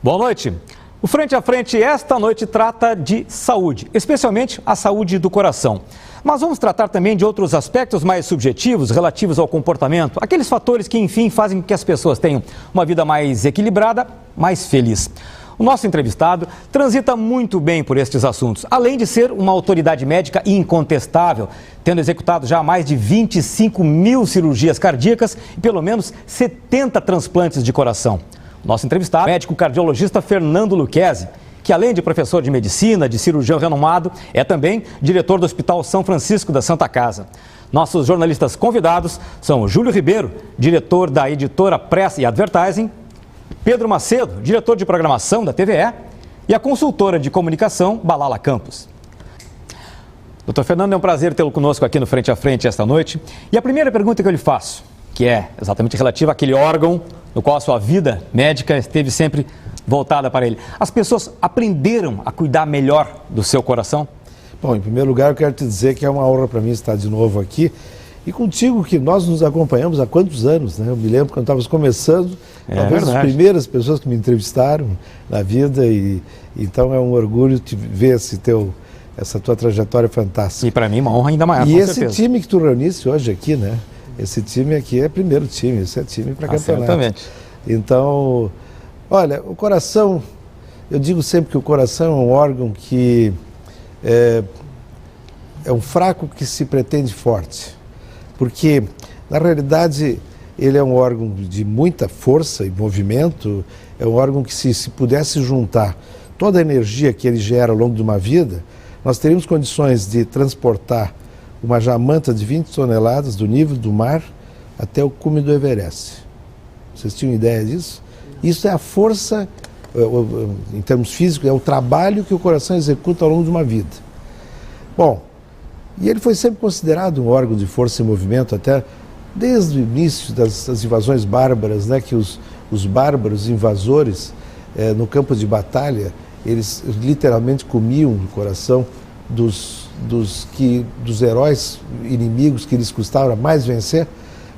Boa noite. O Frente a Frente esta noite trata de saúde, especialmente a saúde do coração. Mas vamos tratar também de outros aspectos mais subjetivos relativos ao comportamento, aqueles fatores que, enfim, fazem com que as pessoas tenham uma vida mais equilibrada, mais feliz. O nosso entrevistado transita muito bem por estes assuntos, além de ser uma autoridade médica incontestável, tendo executado já mais de 25 mil cirurgias cardíacas e pelo menos 70 transplantes de coração. Nosso entrevistado, médico cardiologista Fernando Lucchesi, que além de professor de medicina, de cirurgião renomado, é também diretor do Hospital São Francisco da Santa Casa. Nossos jornalistas convidados são o Júlio Ribeiro, diretor da editora Press e Advertising, Pedro Macedo, diretor de programação da TVE, e a consultora de comunicação Balala Campos. Doutor Fernando, é um prazer tê-lo conosco aqui no Frente a Frente esta noite. E a primeira pergunta que eu lhe faço, que é exatamente relativa àquele órgão no qual a sua vida médica esteve sempre voltada para ele. As pessoas aprenderam a cuidar melhor do seu coração? Bom, em primeiro lugar, eu quero te dizer que é uma honra para mim estar de novo aqui e contigo, que nós nos acompanhamos há quantos anos, né? Eu me lembro quando estávamos começando, talvez as primeiras pessoas que me entrevistaram na vida, e então é um orgulho te ver essa tua trajetória fantástica. E para mim uma honra ainda maior, e com esse certeza. Time que tu reuniste hoje aqui, né? Esse time aqui é primeiro time, esse é time para campeonato. Certamente. Então, olha, o coração, eu digo sempre que o coração é um órgão que é um fraco que se pretende forte, porque na realidade ele é um órgão de muita força e movimento, é um órgão que se pudesse juntar toda a energia que ele gera ao longo de uma vida, nós teríamos condições de transportar uma jamanta de 20 toneladas do nível do mar até o cume do Everest. Vocês tinham ideia disso? Isso é a força, em termos físicos, é o trabalho que o coração executa ao longo de uma vida. Bom, e ele foi sempre considerado um órgão de força e movimento, até desde o início das invasões bárbaras, né, que os bárbaros invasores, no campo de batalha, eles literalmente comiam o coração dos heróis inimigos que lhes custava mais vencer,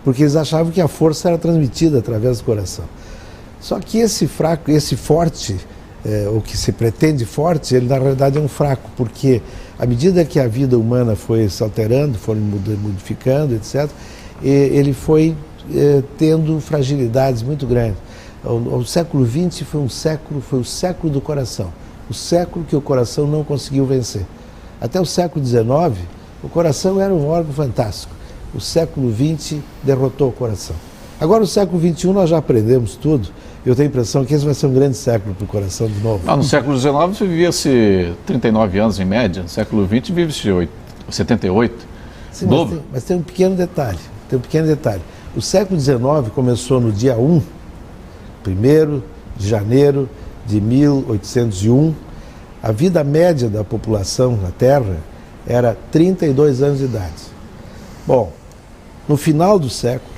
porque eles achavam que a força era transmitida através do coração. Só que esse fraco, esse forte, o que se pretende forte, ele na realidade é um fraco, porque à medida que a vida humana foi se alterando, foi modificando, etc., ele foi tendo fragilidades muito grandes. O século XX foi o século do coração, o século que o coração não conseguiu vencer. Até o século XIX, o coração era um órgão fantástico. O século XX derrotou o coração. Agora, no século XXI, nós já aprendemos tudo. Eu tenho a impressão que esse vai ser um grande século para o coração de novo. No século XIX vivia-se 39 anos em média, no século XX vive-se 78. Sim, mas tem um pequeno detalhe. O século XIX começou no dia 1 de janeiro de 1801. A vida média da população na Terra era 32 anos de idade. Bom, no final do século,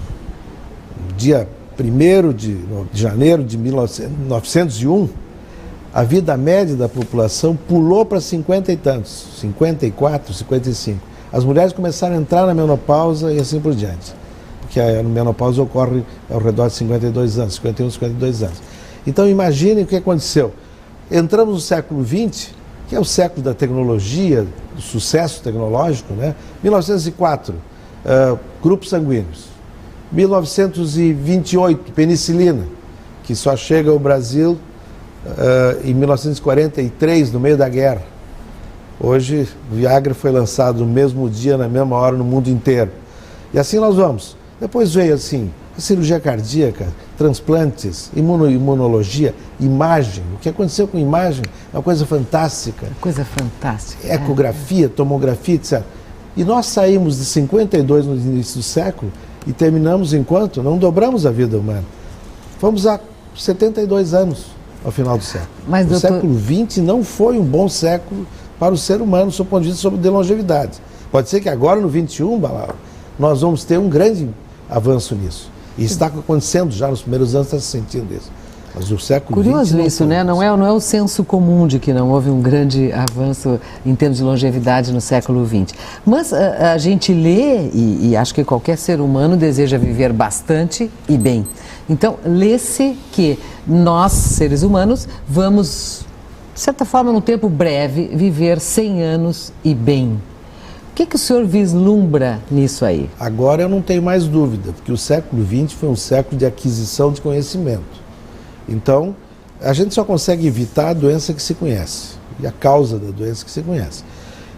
dia 1º de janeiro de 1901, a vida média da população pulou para 50 e tantos, 54, 55. As mulheres começaram a entrar na menopausa e assim por diante, porque a menopausa ocorre ao redor de 52 anos, 51, 52 anos. Então imaginem o que aconteceu. Entramos no século XX, que é o século da tecnologia, do sucesso tecnológico, né? 1904, grupos sanguíneos. 1928, penicilina, que só chega ao Brasil em 1943, no meio da guerra. Hoje, o Viagra foi lançado no mesmo dia, na mesma hora, no mundo inteiro. E assim nós vamos. Depois veio assim, a cirurgia cardíaca, transplantes, imunologia, imagem. O que aconteceu com imagem é uma coisa fantástica. Coisa fantástica. Ecografia, tomografia, etc. E nós saímos de 52 no início do século e terminamos enquanto não dobramos a vida humana. Fomos a 72 anos ao final do século. Mas, o século XX não foi um bom século para o ser humano, do ponto de vista de longevidade. Pode ser que agora, no 21, Balala, nós vamos ter um grande avanço nisso. E está acontecendo já nos primeiros anos, está se sentindo isso. Mas o século Curioso XX isso, né? Não é o senso comum de que não houve um grande avanço em termos de longevidade no século XX. Mas a gente lê, e acho que qualquer ser humano deseja viver bastante e bem. Então, lê-se que nós, seres humanos, vamos, de certa forma, num tempo breve, viver 100 anos e bem. O que o senhor vislumbra nisso aí? Agora eu não tenho mais dúvida, porque o século XX foi um século de aquisição de conhecimento. Então, a gente só consegue evitar a doença que se conhece, e a causa da doença que se conhece.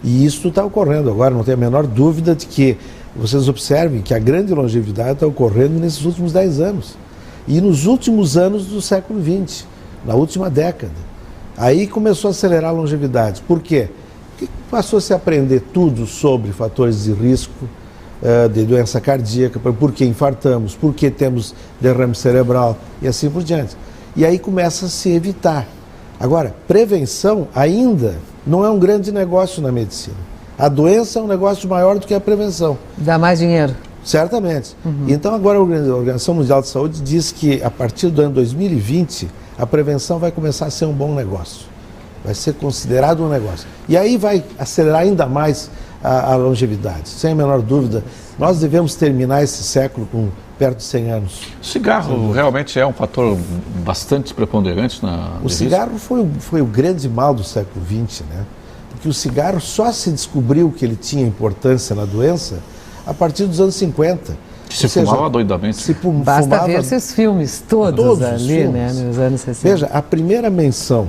E isso está ocorrendo agora, não tenho a menor dúvida de que vocês observem que a grande longevidade está ocorrendo nesses últimos 10 anos. E nos últimos anos do século XX, na última década. Aí começou a acelerar a longevidade. Por quê? Porque passou a se aprender tudo sobre fatores de risco de doença cardíaca, por que infartamos, por que temos derrame cerebral e assim por diante. E aí começa a se evitar. Agora, prevenção ainda não é um grande negócio na medicina. A doença é um negócio maior do que a prevenção. Dá mais dinheiro. Certamente. Então agora a Organização Mundial de Saúde diz que a partir do ano 2020 a prevenção vai começar a ser um bom negócio. Vai ser considerado um negócio. E aí vai acelerar ainda mais a longevidade. Sem a menor dúvida, nós devemos terminar esse século com perto de 100 anos. O cigarro realmente é um fator bastante preponderante na... O cigarro foi o grande mal do século XX, né? Porque o cigarro só se descobriu que ele tinha importância na doença a partir dos anos 50. Se fumava doidamente. Basta ver esses filmes todos ali, filmes. né, nos anos 60. Veja, a primeira menção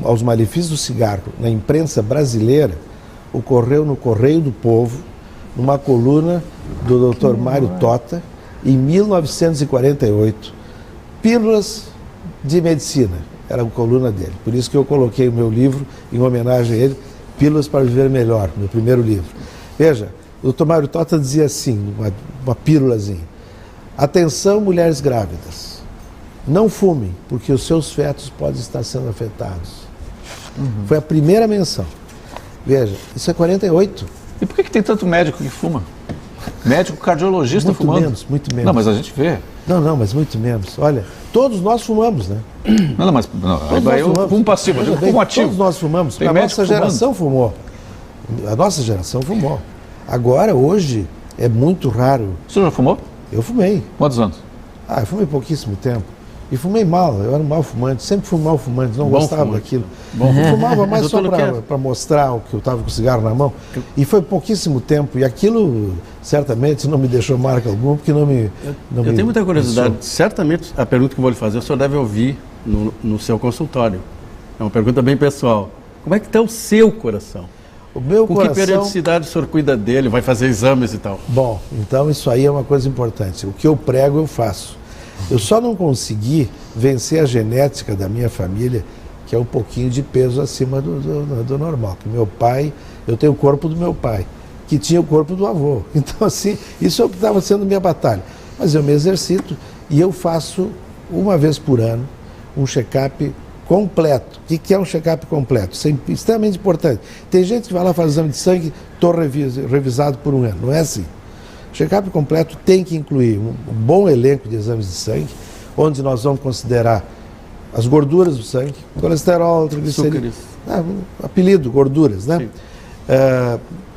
aos malefícios do cigarro na imprensa brasileira ocorreu no Correio do Povo, numa coluna do Dr. Mário Tota, em 1948. Pílulas de Medicina, era a coluna dele. Por isso que eu coloquei o meu livro em homenagem a ele, Pílulas para Viver Melhor, meu primeiro livro. Veja, o Dr. Mário Tota dizia assim, uma pílulazinha: atenção, mulheres grávidas, não fumem, porque os seus fetos podem estar sendo afetados. Foi a primeira menção. Veja, isso é 48. E por que tem tanto médico que fuma? Médico cardiologista muito fumando? Muito menos. Não, mas a gente vê. Não, mas muito menos. Olha, todos nós fumamos, né? Mas aí eu fumo passivo, eu digo fumo ativo. Todos nós fumamos. Tem A médico nossa geração fumou. A nossa geração fumou. Agora, hoje, é muito raro. Você já fumou? Eu fumei. Quantos anos? Eu fumei pouquíssimo tempo. E fumei mal, eu era um mal fumante, sempre fui mal fumante, não gostava daquilo. Eu fumava mais só para mostrar o que eu estava com o cigarro na mão. E foi pouquíssimo tempo. E aquilo, certamente, não me deixou marca alguma, porque eu tenho muita curiosidade. Certamente, a pergunta que eu vou lhe fazer, o senhor deve ouvir no seu consultório. É uma pergunta bem pessoal. Como é que está o seu coração? O meu coração... Com que periodicidade o senhor cuida dele, vai fazer exames e tal? Bom, então isso aí é uma coisa importante. O que eu prego, eu faço. Eu só não consegui vencer a genética da minha família, que é um pouquinho de peso acima do normal. Que meu pai, eu tenho o corpo do meu pai, que tinha o corpo do avô. Então, assim, isso é o que estava sendo minha batalha. Mas eu me exercito e eu faço, uma vez por ano, um check-up completo. O que é um check-up completo? Isso é extremamente importante. Tem gente que vai lá fazer exame de sangue, estou revisado por um ano. Não é assim. O check-up completo tem que incluir um bom elenco de exames de sangue, onde nós vamos considerar as gorduras do sangue, colesterol, triglicerídeos, apelido, gorduras, né?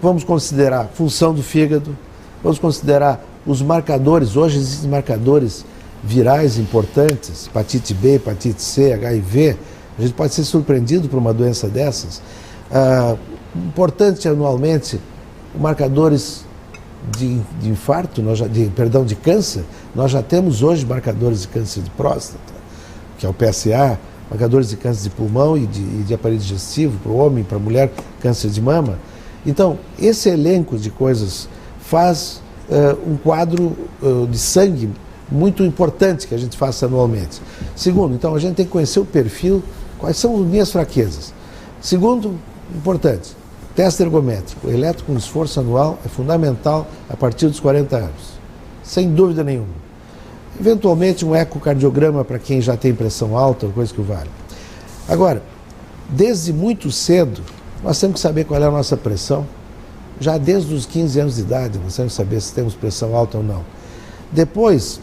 Vamos considerar função do fígado, vamos considerar os marcadores. Hoje existem marcadores virais importantes, hepatite B, hepatite C, HIV. A gente pode ser surpreendido por uma doença dessas. Importante anualmente, marcadores de infarto, de câncer. Nós já temos hoje marcadores de câncer de próstata, que é o PSA, marcadores de câncer de pulmão e de aparelho digestivo para o homem, para a mulher, câncer de mama. Então, esse elenco de coisas faz um quadro de sangue muito importante que a gente faça anualmente. Segundo, então, a gente tem que conhecer o perfil, quais são as minhas fraquezas. Segundo, importante, teste ergométrico. O eletro com esforço anual é fundamental a partir dos 40 anos, sem dúvida nenhuma. Eventualmente um ecocardiograma para quem já tem pressão alta, coisa que vale. Agora, desde muito cedo, nós temos que saber qual é a nossa pressão. Já desde os 15 anos de idade, nós temos que saber se temos pressão alta ou não. Depois,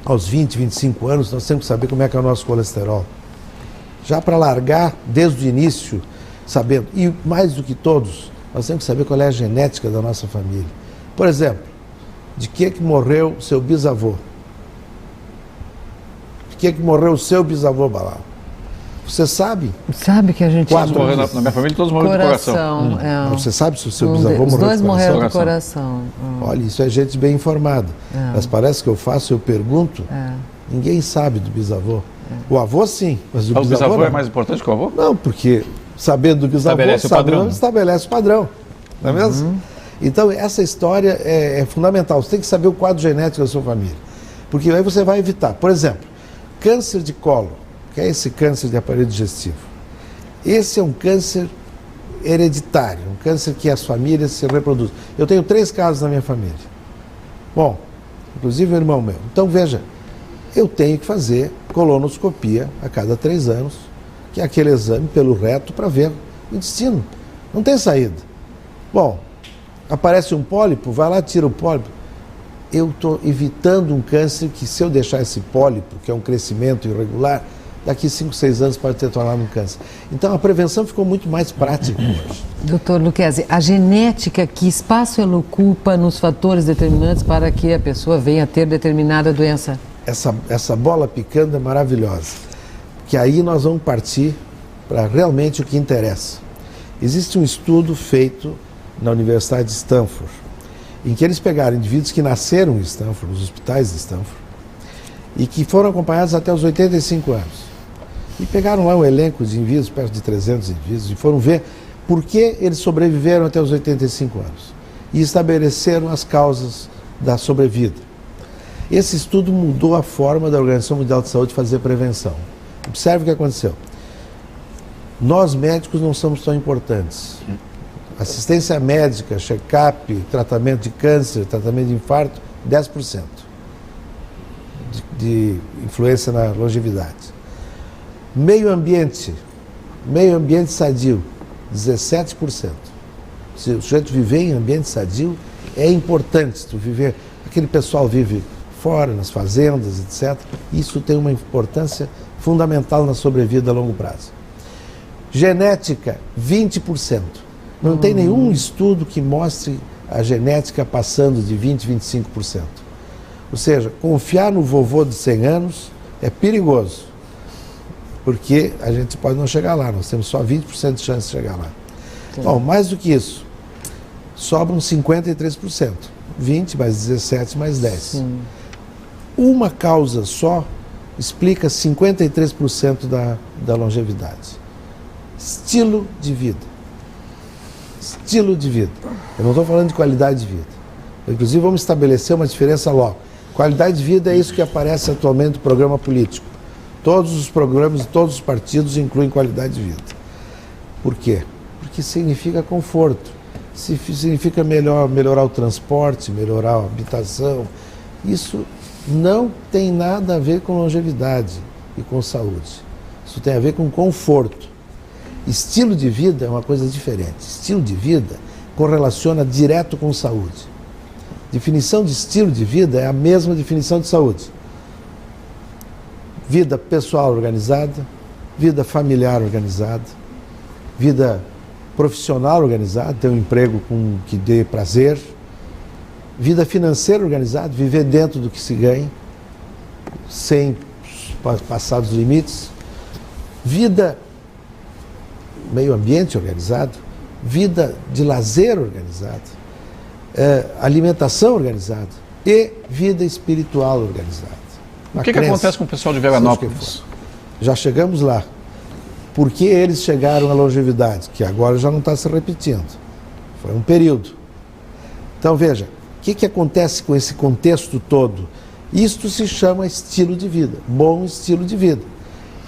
aos 20, 25 anos, nós temos que saber como é que é o nosso colesterol. Já para largar desde o início, sabendo, e mais do que todos, nós temos que saber qual é a genética da nossa família. Por exemplo, de que morreu seu bisavô? De que morreu o seu bisavô, Balal? Você sabe? Sabe que a gente... Todos morreram na minha família, todos morreram do coração. Você sabe se o seu bisavô morreu do coração? Os dois morreram do coração. Olha, isso é gente bem informada. Mas parece que eu pergunto, ninguém sabe do bisavô. O avô sim, mas o bisavô não. É mais importante que o avô? Não, porque sabendo do bisavô, estabelece o padrão. Não é mesmo? Então, essa história é fundamental. Você tem que saber o quadro genético da sua família. Porque aí você vai evitar. Por exemplo, câncer de colo, que é esse câncer de aparelho digestivo. Esse é um câncer hereditário, um câncer que as famílias se reproduzem. Eu tenho 3 casos na minha família. Bom, inclusive o irmão meu. Então, veja, eu tenho que fazer colonoscopia a cada 3 anos, que é aquele exame pelo reto para ver o intestino. Não tem saída. Bom, aparece um pólipo, vai lá, tira o pólipo. Eu estou evitando um câncer que, se eu deixar esse pólipo, que é um crescimento irregular, daqui 5, 6 anos pode ter tornado um câncer. Então a prevenção ficou muito mais prática hoje. Doutor Lucchesi, a genética, que espaço ela ocupa nos fatores determinantes para que a pessoa venha a ter determinada doença? Essa bola picando é maravilhosa, que aí nós vamos partir para realmente o que interessa. Existe um estudo feito na Universidade de Stanford, em que eles pegaram indivíduos que nasceram em Stanford, nos hospitais de Stanford, e que foram acompanhados até os 85 anos. E pegaram lá um elenco de indivíduos, perto de 300 indivíduos, e foram ver por que eles sobreviveram até os 85 anos. E estabeleceram as causas da sobrevida. Esse estudo mudou a forma da Organização Mundial de Saúde fazer prevenção. Observe o que aconteceu. Nós médicos não somos tão importantes. Assistência médica, check-up, tratamento de câncer, tratamento de infarto, 10% de influência na longevidade. Meio ambiente sadio, 17%. Se o sujeito viver em ambiente sadio, é importante. Se tu viver, aquele pessoal vive fora, nas fazendas, etc. Isso tem uma importância fundamental na sobrevida a longo prazo. Genética, 20%. Não tem nenhum estudo que mostre a genética passando de 20%, 25%. Ou seja, confiar no vovô de 100 anos é perigoso, porque a gente pode não chegar lá, nós temos só 20% de chance de chegar lá. Sim. Bom, mais do que isso, sobram 53%. 20 mais 17 mais 10. Sim. Uma causa só explica 53% da longevidade. Estilo de vida. Estilo de vida. Eu não estou falando de qualidade de vida. Inclusive, vamos estabelecer uma diferença logo. Qualidade de vida é isso que aparece atualmente no programa político. Todos os programas de todos os partidos incluem qualidade de vida. Por quê? Porque significa conforto. Significa melhorar o transporte, melhorar a habitação. Isso não tem nada a ver com longevidade e com saúde. Isso tem a ver com conforto. Estilo de vida é uma coisa diferente. Estilo de vida correlaciona direto com saúde. Definição de estilo de vida é a mesma definição de saúde. Vida pessoal organizada, vida familiar organizada, vida profissional organizada, ter um emprego que dê prazer, vida financeira organizada, viver dentro do que se ganha, sem passar dos limites, vida meio ambiente organizado, vida de lazer organizado, alimentação organizada e vida espiritual organizada. O que acontece com o pessoal de Veranópolis? Já chegamos lá. Por que eles chegaram à longevidade? Que agora já não está se repetindo. Foi um período. Então veja, o que acontece com esse contexto todo? Isto se chama estilo de vida, bom estilo de vida.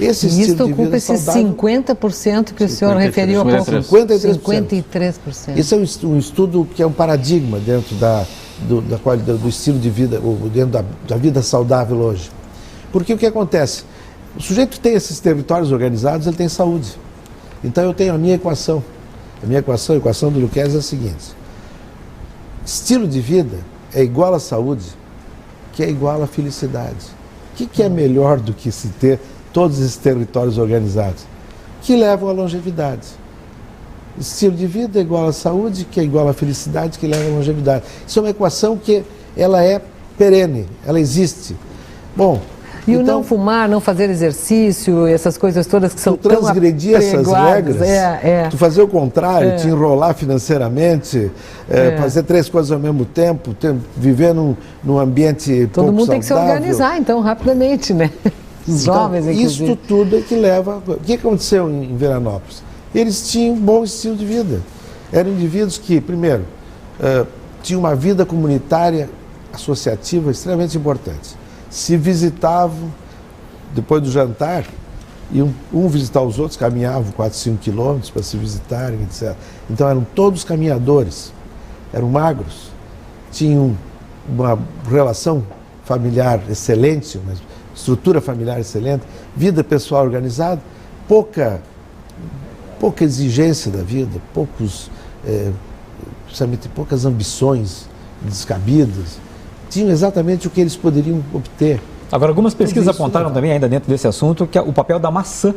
Esse estilo de vida esses saudável, 50% que o senhor referiu há pouco. 53%. Esse é um estudo que é um paradigma dentro do estilo de vida, ou dentro da vida saudável hoje. Porque o que acontece? O sujeito que tem esses territórios organizados, ele tem saúde. Então eu tenho a minha equação. A equação do Lucchesi é a seguinte. Estilo de vida é igual à saúde, que é igual à felicidade. O que é melhor do que se ter todos esses territórios organizados? Que levam à longevidade. Estilo de vida é igual à saúde, que é igual à felicidade, que leva à longevidade. Isso é uma equação que ela é perene, ela existe. Bom, e então, o não fumar, não fazer exercício, essas coisas todas que são tão transgredir essas regras, tu fazer o contrário, te enrolar financeiramente, fazer 3 coisas ao mesmo tempo, viver num ambiente todo pouco mundo tem que se saudável. organizar, então, rapidamente, né? Os jovens, inclusive. Isso tudo é que leva... O que aconteceu em Veranópolis? Eles tinham um bom estilo de vida. Eram indivíduos que, primeiro, tinham uma vida comunitária associativa extremamente importante. Se visitavam, depois do jantar, iam visitar os outros, caminhavam 4, 5 quilômetros para se visitarem, etc. Então eram todos caminhadores, eram magros, tinham uma relação familiar excelente, uma estrutura familiar excelente, vida pessoal organizada, pouca exigência da vida, poucas ambições descabidas. Tinham exatamente o que eles poderiam obter. Agora, algumas pesquisas apontaram também, ainda dentro desse assunto, que o papel da maçã,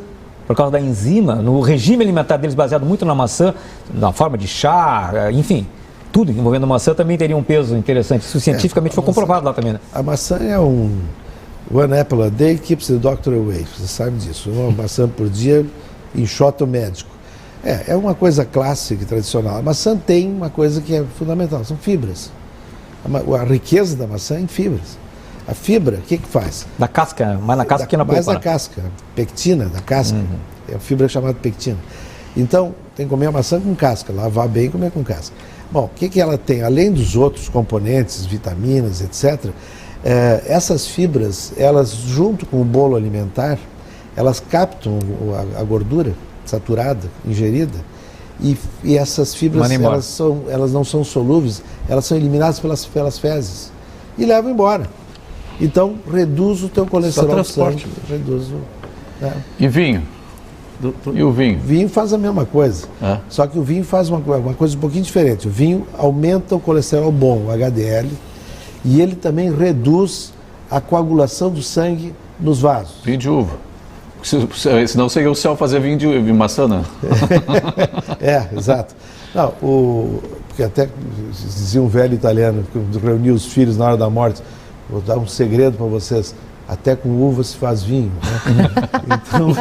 por causa da enzima, no regime alimentar deles baseado muito na maçã, na forma de chá, enfim, tudo envolvendo a maçã também teria um peso interessante. Isso cientificamente foi comprovado lá também, né? A maçã é one apple a day keeps the doctor away, você sabe disso. Uma maçã por dia enxota o médico. É uma coisa clássica e tradicional. A maçã tem uma coisa que é fundamental, são fibras. A riqueza da maçã é em fibras. A fibra, o que faz? Da casca, mais na casca que na polpa. Mais da casca, pectina da casca. É a fibra chamada pectina. Então, tem que comer a maçã com casca, lavar bem e comer com casca. Bom, o que ela tem? Além dos outros componentes, vitaminas, etc., essas fibras, elas, junto com o bolo alimentar, elas captam a gordura saturada, ingerida, e essas fibras, elas não são solúveis, elas são eliminadas pelas fezes e levam embora. Então, reduz o teu colesterol sangue, reduz o... E vinho? E o vinho? O vinho faz a mesma coisa, só que o vinho faz uma coisa um pouquinho diferente. O vinho aumenta o colesterol bom, o HDL, e ele também reduz a coagulação do sangue nos vasos. Vinho de uva. Senão seria o céu fazer vinho de maçã, né? Exato. Não, porque até dizia um velho italiano que reuniu os filhos na hora da morte, vou dar um segredo para vocês, até com uva se faz vinho, né? Então,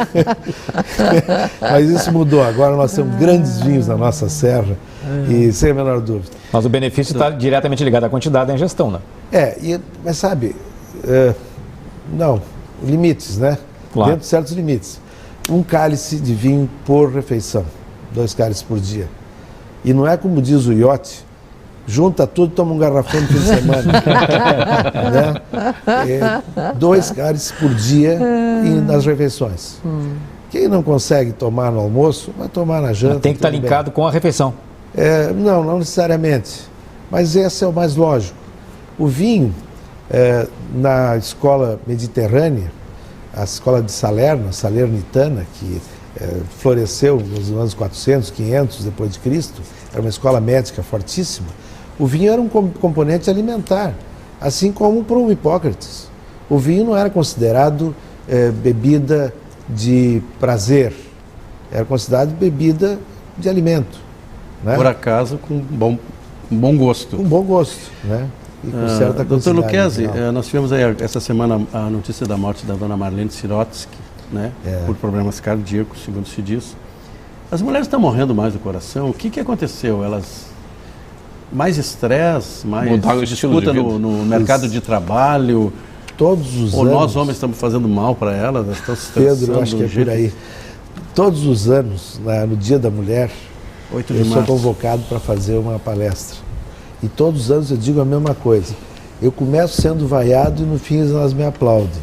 mas isso mudou, agora nós temos grandes vinhos na nossa serra, e sem a menor dúvida. Mas o benefício está diretamente ligado à quantidade da ingestão, né? Mas sabe, não, limites, né? Claro. Dentro de certos limites. 1 cálice de vinho por refeição, 2 cálices por dia. E não é como diz o Iotti, junta tudo e toma um garrafão no fim de semana. Né? 2 cálices por dia nas refeições. Quem não consegue tomar no almoço, vai tomar na janta. Mas tem que estar linkado com a refeição. Não necessariamente. Mas esse é o mais lógico. O vinho, na escola mediterrânea, a escola de Salerno, a salernitana, que floresceu nos anos 400, 500 depois de Cristo, era uma escola médica fortíssima, o vinho era um componente alimentar, assim como para o Hipócrates. O vinho não era considerado bebida de prazer, era considerado bebida de alimento. Né? Por acaso, com bom gosto. Com bom gosto, né? E com certa Doutor quantidade, Lucchesi, nós tivemos aí essa semana a notícia da morte da dona Marlene Sirotsky, né? Por problemas cardíacos, segundo se diz. As mulheres estão morrendo mais do coração. O que aconteceu? Elas... Mais estresse, mais disputa no mercado de trabalho? Todos os anos... Ou nós homens estamos fazendo mal para elas? Estão se estressando? Pedro, eu acho que é por aí. Todos os anos, no Dia da Mulher, eu sou convocado para fazer uma palestra. E todos os anos eu digo a mesma coisa. Eu começo sendo vaiado e no fim elas me aplaudem.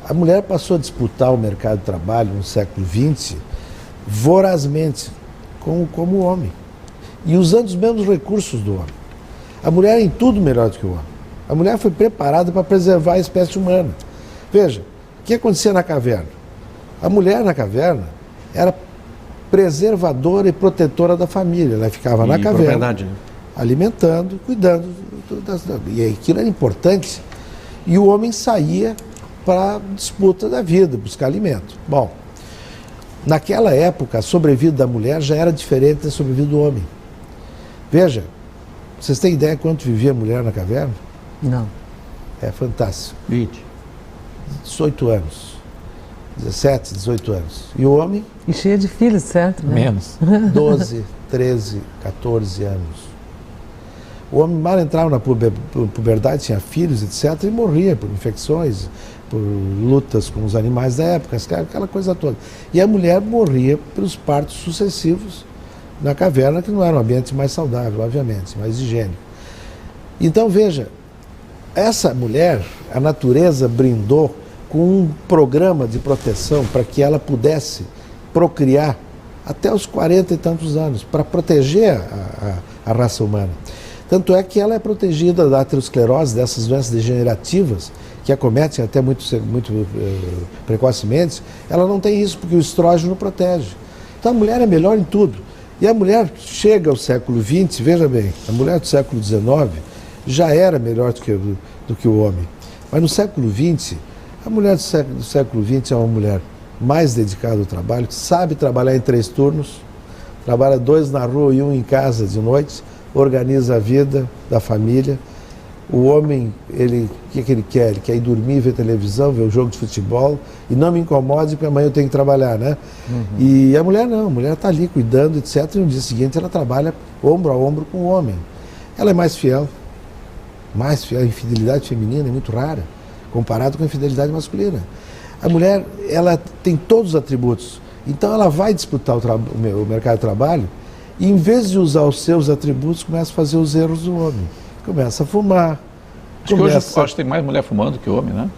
A mulher passou a disputar o mercado de trabalho no século XX vorazmente, como o homem. E usando os mesmos recursos do homem. A mulher é em tudo melhor do que o homem. A mulher foi preparada para preservar a espécie humana. Veja, o que acontecia na caverna? A mulher na caverna era preservadora e protetora da família. Ela ficava na caverna, alimentando, cuidando. E aquilo era importante. E o homem saía para a disputa da vida, buscar alimento. Bom, naquela época, a sobrevida da mulher já era diferente da sobrevida do homem. Veja, vocês têm ideia quanto vivia a mulher na caverna? Não. É fantástico. 20. 18 anos. 17, 18 anos. E o homem? E cheia de filhos, certo? Né? Menos. 12, 13, 14 anos. O homem mal entrava na puberdade, tinha filhos, etc., e morria por infecções, por lutas com os animais da época, aquela coisa toda. E a mulher morria pelos partos sucessivos na caverna, que não era um ambiente mais saudável, obviamente, mais higiênico. Então, veja, essa mulher, a natureza brindou com um programa de proteção para que ela pudesse procriar até os 40 e tantos anos, para proteger a raça humana. Tanto é que ela é protegida da aterosclerose, dessas doenças degenerativas, que acometem até muito precocemente. Ela não tem isso, porque o estrógeno protege. Então a mulher é melhor em tudo. E a mulher chega ao século XX, veja bem, a mulher do século XIX já era melhor do que o homem. Mas no século XX, a mulher do século XX é uma mulher mais dedicada ao trabalho, que sabe trabalhar em 3 turnos, trabalha 2 na rua e 1 em casa de noite, organiza a vida da família. O homem, o que ele quer? Ele quer ir dormir, ver televisão, ver o jogo de futebol e não me incomode porque amanhã eu tenho que trabalhar, né? E a mulher não, a mulher está ali cuidando, etc. E no dia seguinte ela trabalha ombro a ombro com o homem. Ela é mais fiel. A infidelidade feminina é muito rara, comparado com a infidelidade masculina. A mulher, ela tem todos os atributos. Então ela vai disputar o mercado de trabalho e, em vez de usar os seus atributos, começa a fazer os erros do homem. Começa a fumar. Acho que hoje acho que tem mais mulher fumando que homem, né?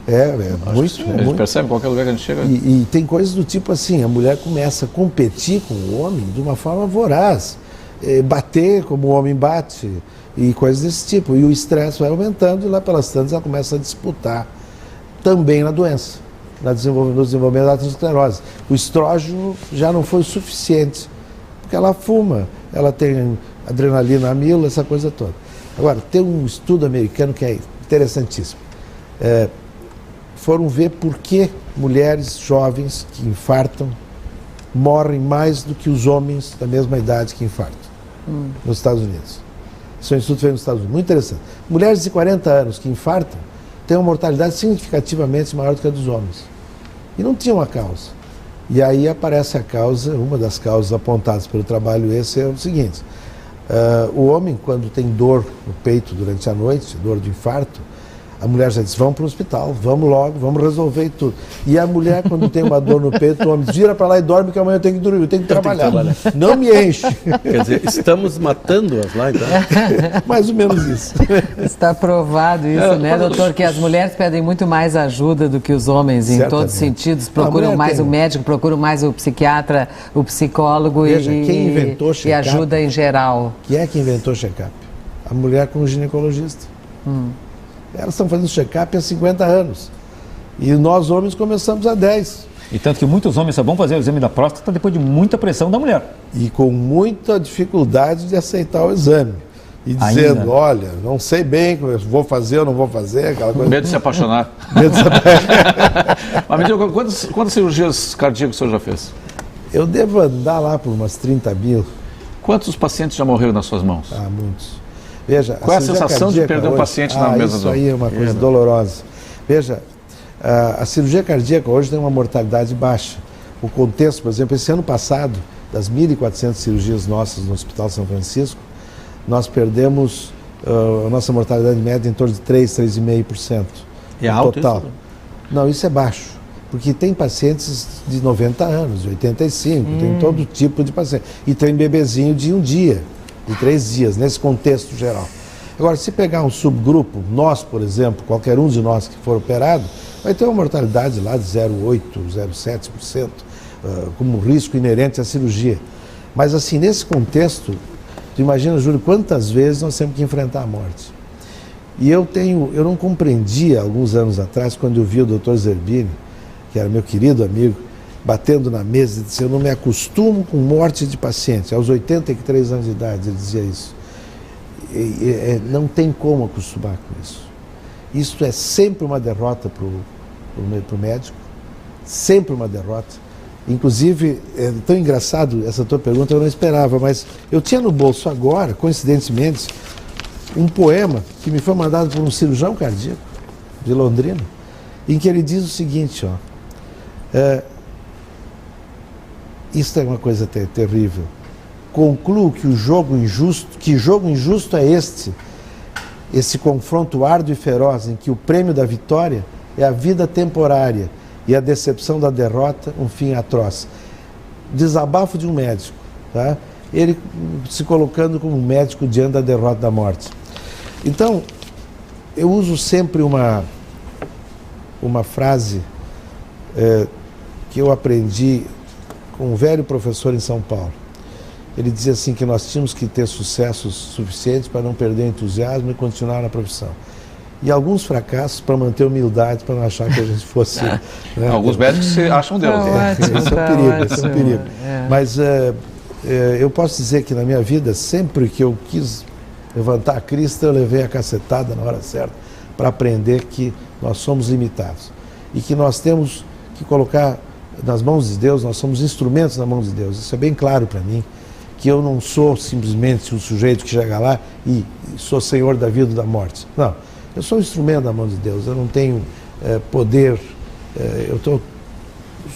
Muito. A gente percebe em qualquer lugar que a gente chega. E tem coisas do tipo assim, a mulher começa a competir com o homem de uma forma voraz. Bater como o homem bate e coisas desse tipo. E o estresse vai aumentando e lá pelas tantas ela começa a disputar também na doença, no desenvolvimento da aterosclerose. O estrógeno já não foi o suficiente, porque ela fuma, ela tem adrenalina a mil, essa coisa toda. Agora, tem um estudo americano que é interessantíssimo. Foram ver por que mulheres jovens que infartam morrem mais do que os homens da mesma idade que infartam nos Estados Unidos. Isso é um estudo feito nos Estados Unidos, muito interessante. Mulheres de 40 anos que infartam têm uma mortalidade significativamente maior do que a dos homens. E não tinha uma causa. E aí aparece a causa, uma das causas apontadas pelo trabalho esse é o seguinte: o homem, quando tem dor no peito durante a noite, dor de infarto, a mulher já diz, vamos para o hospital, vamos logo, vamos resolver tudo. E a mulher, quando tem uma dor no peito, o homem diz, vira para lá e dorme que amanhã eu tenho que dormir, eu tenho que trabalhar. Não me enche. Quer dizer, estamos matando-as lá, então? Mais ou menos isso. Está provado isso, né, doutor? Que as mulheres pedem muito mais ajuda do que os homens, em todos os sentidos. Procuram mais o médico, procuram mais o psiquiatra, o psicólogo. Veja, quem inventou check-up, e ajuda em geral. Quem é que inventou check-up? A mulher com o ginecologista. Elas estão fazendo check-up há 50 anos. E nós, homens, começamos há 10. E tanto que muitos homens só vão fazer o exame da próstata depois de muita pressão da mulher. E com muita dificuldade de aceitar o exame. E dizendo, ainda, olha, não sei bem, vou fazer ou não vou fazer, aquela coisa. Medo de se apaixonar. Medo de se apaixonar. Mas me diga, quantas cirurgias cardíacas o senhor já fez? Eu devo andar lá por umas 30 mil. Quantos pacientes já morreram nas suas mãos? Ah, muitos. Veja, qual é a sensação de perder um paciente na mesa do... Isso aí é uma coisa dolorosa. Veja, a cirurgia cardíaca hoje tem uma mortalidade baixa. O contexto, por exemplo, esse ano passado, das 1.400 cirurgias nossas no Hospital São Francisco, nós perdemos a nossa mortalidade média em torno de 3,5%. E é alto total. Isso? Não, isso é baixo. Porque tem pacientes de 90 anos, de 85, tem todo tipo de paciente. E tem bebezinho de 1 dia. De 3 dias, nesse contexto geral. Agora, se pegar um subgrupo, nós, por exemplo, qualquer um de nós que for operado, vai ter uma mortalidade lá de 0,8%, 0,7%, como risco inerente à cirurgia. Mas, assim, nesse contexto, tu imagina, Júlio, quantas vezes nós temos que enfrentar a morte. E eu não compreendia, alguns anos atrás, quando eu vi o Dr. Zerbini, que era meu querido amigo, batendo na mesa e disse, eu não me acostumo com morte de paciente. Aos 83 anos de idade ele dizia isso. Não tem como acostumar com isso. Isso é sempre uma derrota para o médico, sempre uma derrota. Inclusive, é tão engraçado essa tua pergunta, eu não esperava, mas eu tinha no bolso agora, coincidentemente, um poema que me foi mandado por um cirurgião cardíaco de Londrina, em que ele diz o seguinte, isso é uma coisa terrível. Concluo que jogo injusto é esse confronto árduo e feroz em que o prêmio da vitória é a vida temporária e a decepção da derrota, um fim atroz. Desabafo de um médico, tá? Ele se colocando como um médico diante da derrota da morte. Então, eu uso sempre uma frase que eu aprendi com um velho professor em São Paulo. Ele dizia assim que nós tínhamos que ter sucessos suficientes para não perder o entusiasmo e continuar na profissão. E alguns fracassos para manter humildade, para não achar que a gente fosse... né? Alguns médicos se acham Deus. Esse é um perigo. Mas eu posso dizer que na minha vida, sempre que eu quis levantar a crista, eu levei a cacetada na hora certa para aprender que nós somos limitados e que nós temos que colocar nas mãos de Deus, nós somos instrumentos nas mãos de Deus. Isso é bem claro para mim, que eu não sou simplesmente um sujeito que chega lá e sou senhor da vida ou da morte. Não, eu sou um instrumento na mão de Deus, eu não tenho poder, eu estou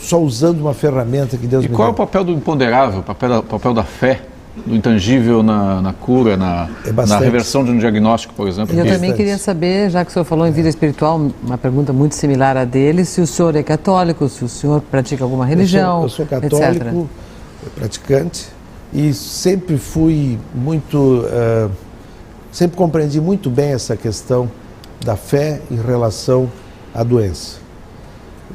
só usando uma ferramenta que Deus me deu. E qual é o papel do imponderável, o papel da fé, do intangível na cura, na reversão de um diagnóstico, por exemplo? Eu também queria saber, já que o senhor falou em vida espiritual, uma pergunta muito similar à dele, se o senhor é católico, se o senhor pratica alguma religião, eu sou católico, praticante, e sempre fui muito, sempre compreendi muito bem essa questão da fé em relação à doença.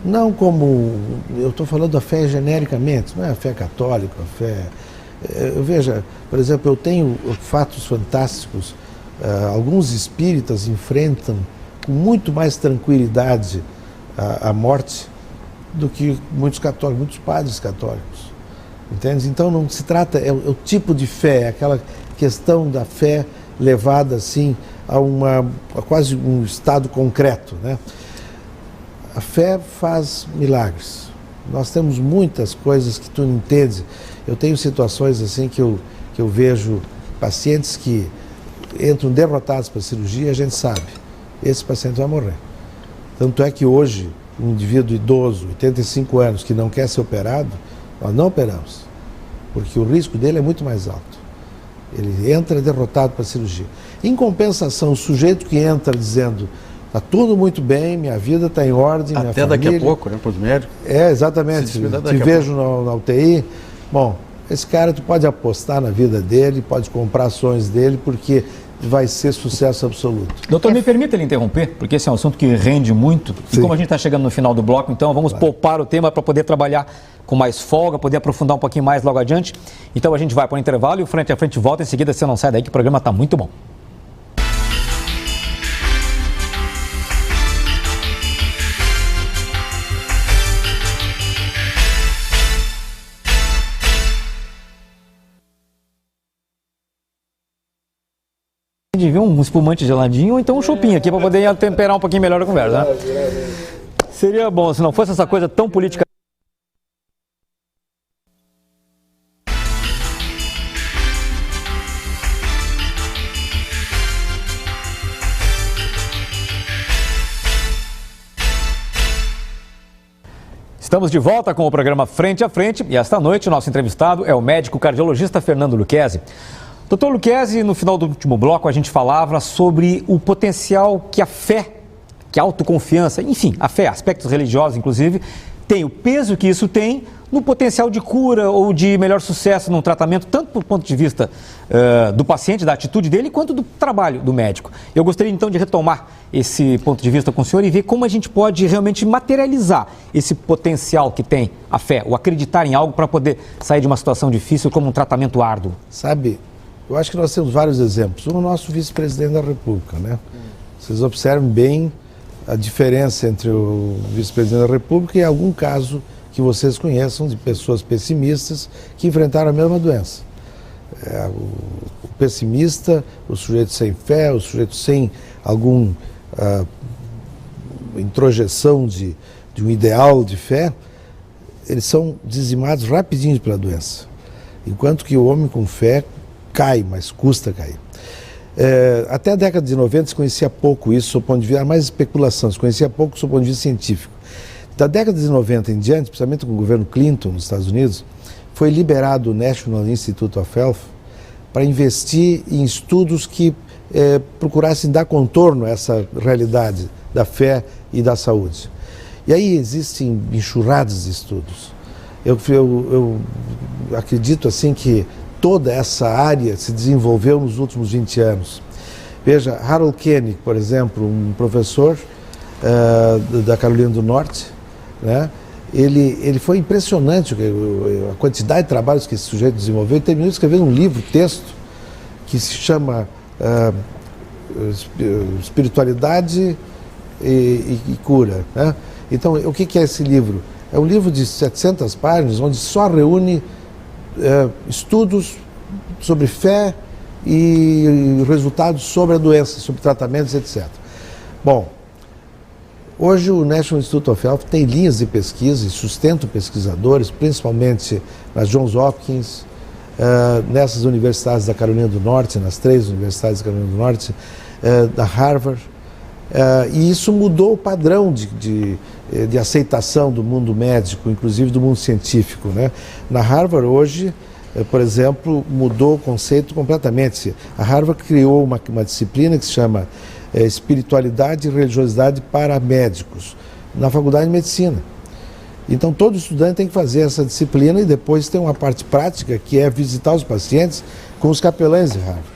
Não como, eu estou falando da fé genericamente, não é a fé católica, a fé... Veja, por exemplo, eu tenho fatos fantásticos, alguns espíritas enfrentam com muito mais tranquilidade a morte do que muitos católicos, muitos padres católicos, entende? Então não se trata, é o tipo de fé, aquela questão da fé levada assim a quase um estado concreto, né? A fé faz milagres. Nós temos muitas coisas que tu não entendes. Eu tenho situações assim que eu vejo pacientes que entram derrotados para a cirurgia e a gente sabe, esse paciente vai morrer. Tanto é que hoje, um indivíduo idoso, 85 anos, que não quer ser operado, nós não operamos, porque o risco dele é muito mais alto. Ele entra derrotado para a cirurgia. Em compensação, o sujeito que entra dizendo, está tudo muito bem, minha vida está em ordem, minha família... Até daqui a pouco, né, para os médicos. Exatamente, te vejo na UTI... Bom, esse cara tu pode apostar na vida dele, pode comprar ações dele, porque vai ser sucesso absoluto. Doutor, me permita ele interromper, porque esse é um assunto que rende muito. Sim. E como a gente está chegando no final do bloco, então vamos poupar o tema para poder trabalhar com mais folga, poder aprofundar um pouquinho mais logo adiante. Então a gente vai para o intervalo e o Frente a Frente volta em seguida. Você não sai daí que o programa está muito bom. De vir um espumante geladinho ou então um chopinho aqui para poder temperar um pouquinho melhor a conversa, né? Seria bom se não fosse essa coisa tão política. Estamos de volta com o programa Frente a Frente e esta noite o nosso entrevistado é o médico cardiologista Fernando Lucchesi. Doutor Lucchesi, no final do último bloco a gente falava sobre o potencial que a fé, que a autoconfiança, enfim, a fé, aspectos religiosos inclusive, tem, o peso que isso tem no potencial de cura ou de melhor sucesso num tratamento, tanto do ponto de vista do paciente, da atitude dele, quanto do trabalho do médico. Eu gostaria então de retomar esse ponto de vista com o senhor e ver como a gente pode realmente materializar esse potencial que tem a fé, o acreditar em algo para poder sair de uma situação difícil como um tratamento árduo. Sabe, eu acho que nós temos vários exemplos. Um, o nosso vice-presidente da República, né? Vocês observam bem a diferença entre o vice-presidente da República e algum caso que vocês conheçam de pessoas pessimistas que enfrentaram a mesma doença. O pessimista, o sujeito sem fé, o sujeito sem algum introjeção de um ideal de fé, eles são dizimados rapidinho pela doença. Enquanto que o homem com fé cai, mas custa cair. Até a década de 90 se conhecia pouco isso, do ponto de vista, mais especulação, se conhecia pouco do ponto de vista científico. Da década de 90 em diante, principalmente com o governo Clinton nos Estados Unidos, foi liberado o National Institute of Health para investir em estudos que procurassem dar contorno a essa realidade da fé e da saúde. E aí existem enxurradas de estudos. Eu acredito assim que toda essa área se desenvolveu nos últimos 20 anos. Veja, Harold Koenig, por exemplo, um professor da Carolina do Norte, né? Ele foi impressionante a quantidade de trabalhos que esse sujeito desenvolveu e terminou escrevendo um livro, texto, que se chama Espiritualidade e Cura, né? Então, o que é esse livro? É um livro de 700 páginas, onde só reúne estudos sobre fé e resultados sobre a doença, sobre tratamentos, etc. Bom, hoje o National Institute of Health tem linhas de pesquisa e sustenta pesquisadores, principalmente nas Johns Hopkins, nessas universidades da Carolina do Norte, nas 3 universidades da Carolina do Norte, da Harvard, e isso mudou o padrão de aceitação do mundo médico, inclusive do mundo científico, né? Na Harvard hoje, por exemplo, mudou o conceito completamente. A Harvard criou uma disciplina que se chama Espiritualidade e Religiosidade para Médicos, na Faculdade de Medicina. Então todo estudante tem que fazer essa disciplina e depois tem uma parte prática que é visitar os pacientes com os capelães de Harvard,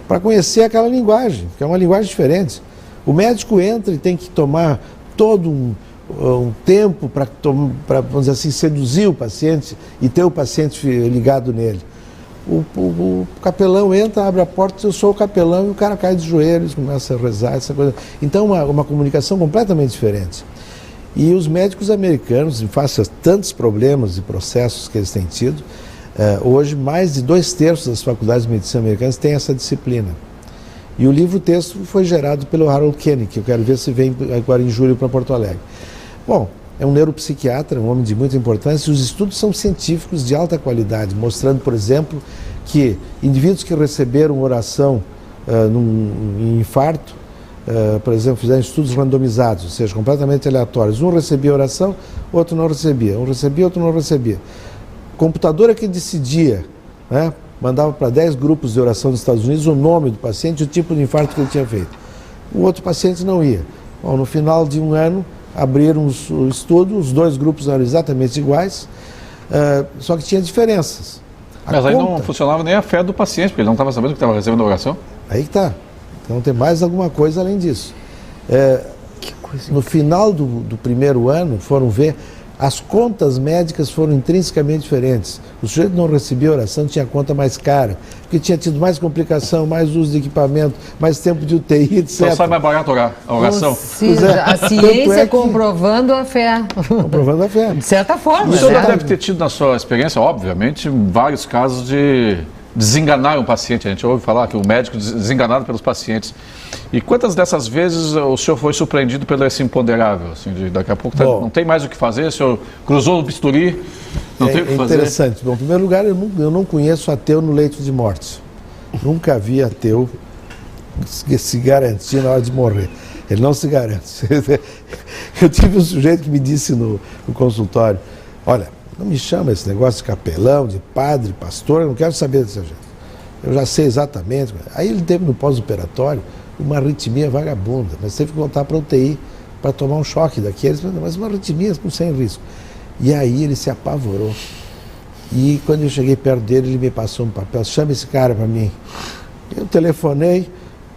para conhecer aquela linguagem, que é uma linguagem diferente. O médico entra e tem que tomar todo um tempo para, vamos dizer assim, seduzir o paciente e ter o paciente ligado nele. O capelão entra, abre a porta, eu sou o capelão, e o cara cai de joelhos, começa a rezar, essa coisa. Então, uma comunicação completamente diferente. E os médicos americanos, em face a tantos problemas e processos que eles têm tido, hoje mais de 2/3 das faculdades de medicina americanas têm essa disciplina. E o livro-texto foi gerado pelo Harold Koenig, que eu quero ver se vem agora em julho para Porto Alegre. Bom, é um neuropsiquiatra, um homem de muita importância, e os estudos são científicos de alta qualidade, mostrando, por exemplo, que indivíduos que receberam oração em infarto, por exemplo, fizeram estudos randomizados, ou seja, completamente aleatórios. Um recebia oração, outro não recebia. Um recebia, outro não recebia. O computador é que decidia, né? Mandava para 10 grupos de oração dos Estados Unidos o nome do paciente e o tipo de infarto que ele tinha feito. O outro paciente não ia. Bom, no final de um ano, abriram o estudo, os 2 grupos eram exatamente iguais, só que tinha diferenças. Mas aí não funcionava nem a fé do paciente, porque ele não estava sabendo que estava recebendo a oração? Aí que está. Então tem mais alguma coisa além disso. No final do primeiro ano, foram ver, as contas médicas foram intrinsecamente diferentes. O sujeito não recebia oração, tinha conta mais cara, porque tinha tido mais complicação, mais uso de equipamento, mais tempo de UTI, etc. Então sai mais barato a oração? A ciência comprovando a fé. Comprovando a fé. De certa forma. O senhor deve ter tido na sua experiência, obviamente, vários casos de desenganar um paciente. A gente ouve falar que o médico desenganado pelos pacientes. E quantas dessas vezes o senhor foi surpreendido pelo esse imponderável? Assim, daqui a pouco não tem mais o que fazer, o senhor cruzou o bisturi, não tem o que fazer? É interessante. Bom, em primeiro lugar, eu não conheço ateu no leito de morte. Nunca vi ateu se garantir na hora de morrer. Ele não se garante. Eu tive um sujeito que me disse no consultório, olha, não me chama esse negócio de capelão, de padre, pastor, eu não quero saber dessa gente. Eu já sei exatamente. Aí ele teve no pós-operatório uma arritmia vagabunda, mas teve que voltar para a UTI para tomar um choque daqueles, mas uma arritmia sem risco. E aí ele se apavorou. E quando eu cheguei perto dele, ele me passou um papel, chama esse cara para mim. Eu telefonei,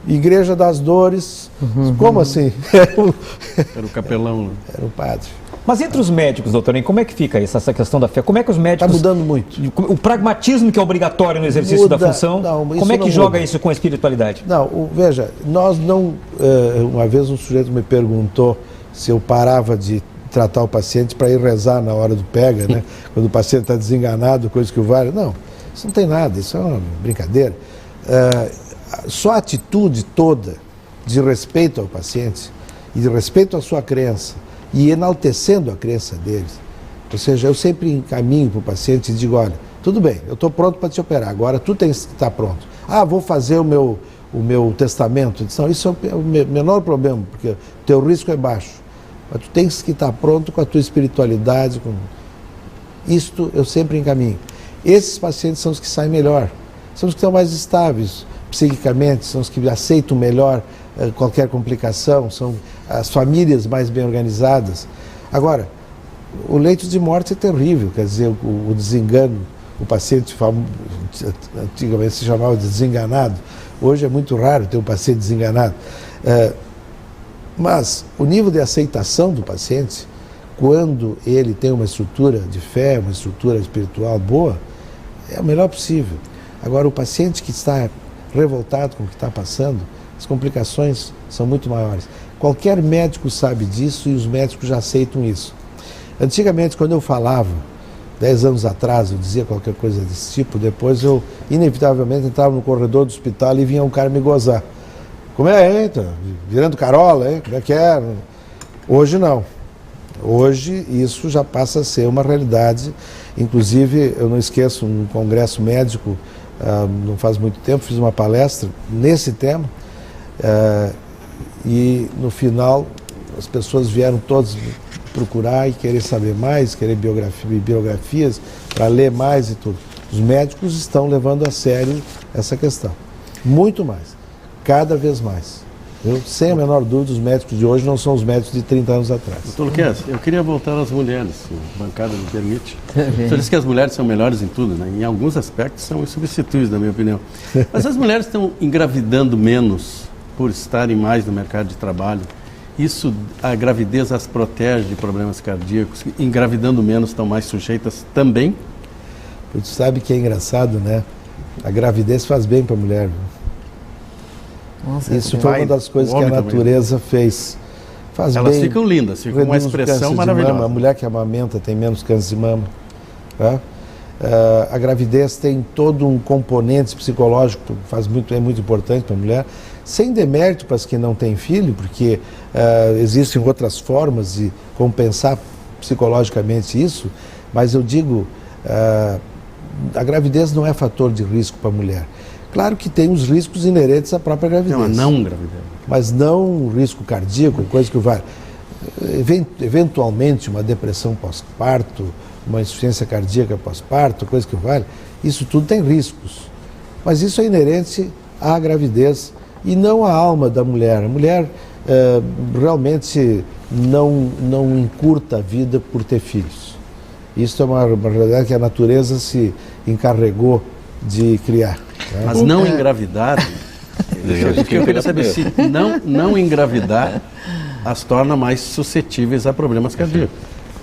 Igreja das Dores, como assim? Era o capelão. Era o padre. Mas entre os médicos, doutor, como é que fica isso, essa questão da fé? Como é que os médicos... Está mudando muito. O pragmatismo que é obrigatório no exercício da função, como é que joga isso com a espiritualidade? Não, veja, nós não... uma vez um sujeito me perguntou se eu parava de tratar o paciente para ir rezar na hora do pega, né? Quando o paciente está desenganado, coisa que o vale. Não, isso não tem nada, isso é uma brincadeira. Só a atitude toda de respeito ao paciente e de respeito à sua crença e enaltecendo a crença deles. Ou seja, eu sempre encaminho para o paciente e digo, olha, tudo bem, eu estou pronto para te operar, agora tu tens que estar pronto. Ah, vou fazer o meu testamento. Não, isso é o menor problema, porque o teu risco é baixo. Mas tu tens que estar pronto com a tua espiritualidade. Isto eu sempre encaminho. Esses pacientes são os que saem melhor, são os que estão mais estáveis psiquicamente, são os que aceitam melhor qualquer complicação, são as famílias mais bem organizadas. Agora, o leito de morte é terrível, quer dizer, o desengano, o paciente antigamente se chamava de desenganado, hoje é muito raro ter um paciente desenganado. Mas o nível de aceitação do paciente, quando ele tem uma estrutura de fé, uma estrutura espiritual boa, é o melhor possível. Agora, o paciente que está revoltado com o que está passando, as complicações são muito maiores. Qualquer médico sabe disso e os médicos já aceitam isso. Antigamente, quando eu falava, 10 anos atrás, eu dizia qualquer coisa desse tipo, depois eu, inevitavelmente, entrava no corredor do hospital e vinha um cara me gozar. Como é, hein? Tá virando carola, hein? Como é que é? Hoje não. Hoje isso já passa a ser uma realidade. Inclusive, eu não esqueço, um congresso médico, não faz muito tempo, fiz uma palestra nesse tema, e no final as pessoas vieram todas procurar e querer saber mais, querer biografias, para ler mais e tudo. Os médicos estão levando a sério essa questão. Muito mais. Cada vez mais. Sem a menor dúvida, os médicos de hoje não são os médicos de 30 anos atrás. Doutor Luquez, eu queria voltar às mulheres, se a bancada me permite. O senhor disse que as mulheres são melhores em tudo, né? Em alguns aspectos são insubstituíveis, na minha opinião. Mas as mulheres estão engravidando menos por estarem mais no mercado de trabalho. Isso, a gravidez as protege de problemas cardíacos. Engravidando menos, estão mais sujeitas também? Tu sabe que é engraçado, né? A gravidez faz bem para a mulher. Nossa, isso foi uma das coisas que a natureza fez. Faz Elas bem, ficam lindas, ficam com uma expressão maravilhosa. A mulher que amamenta tem menos câncer de mama. Tá? A gravidez tem todo um componente psicológico que é muito importante para a mulher, sem demérito para as que não têm filho, porque existem outras formas de compensar psicologicamente isso, mas eu digo, a gravidez não é fator de risco para a mulher. Claro que tem os riscos inerentes à própria gravidez. Não gravidez. Mas não um risco cardíaco, coisa que vai... Eventualmente uma depressão pós-parto, uma insuficiência cardíaca pós-parto, coisa que vale, isso tudo tem riscos. Mas isso é inerente à gravidez e não à alma da mulher. A mulher realmente não encurta a vida por ter filhos. Isso é uma realidade que a natureza se encarregou de criar. Né? Mas não engravidar, eu queria saber se não engravidar as torna mais suscetíveis a problemas cardíacos.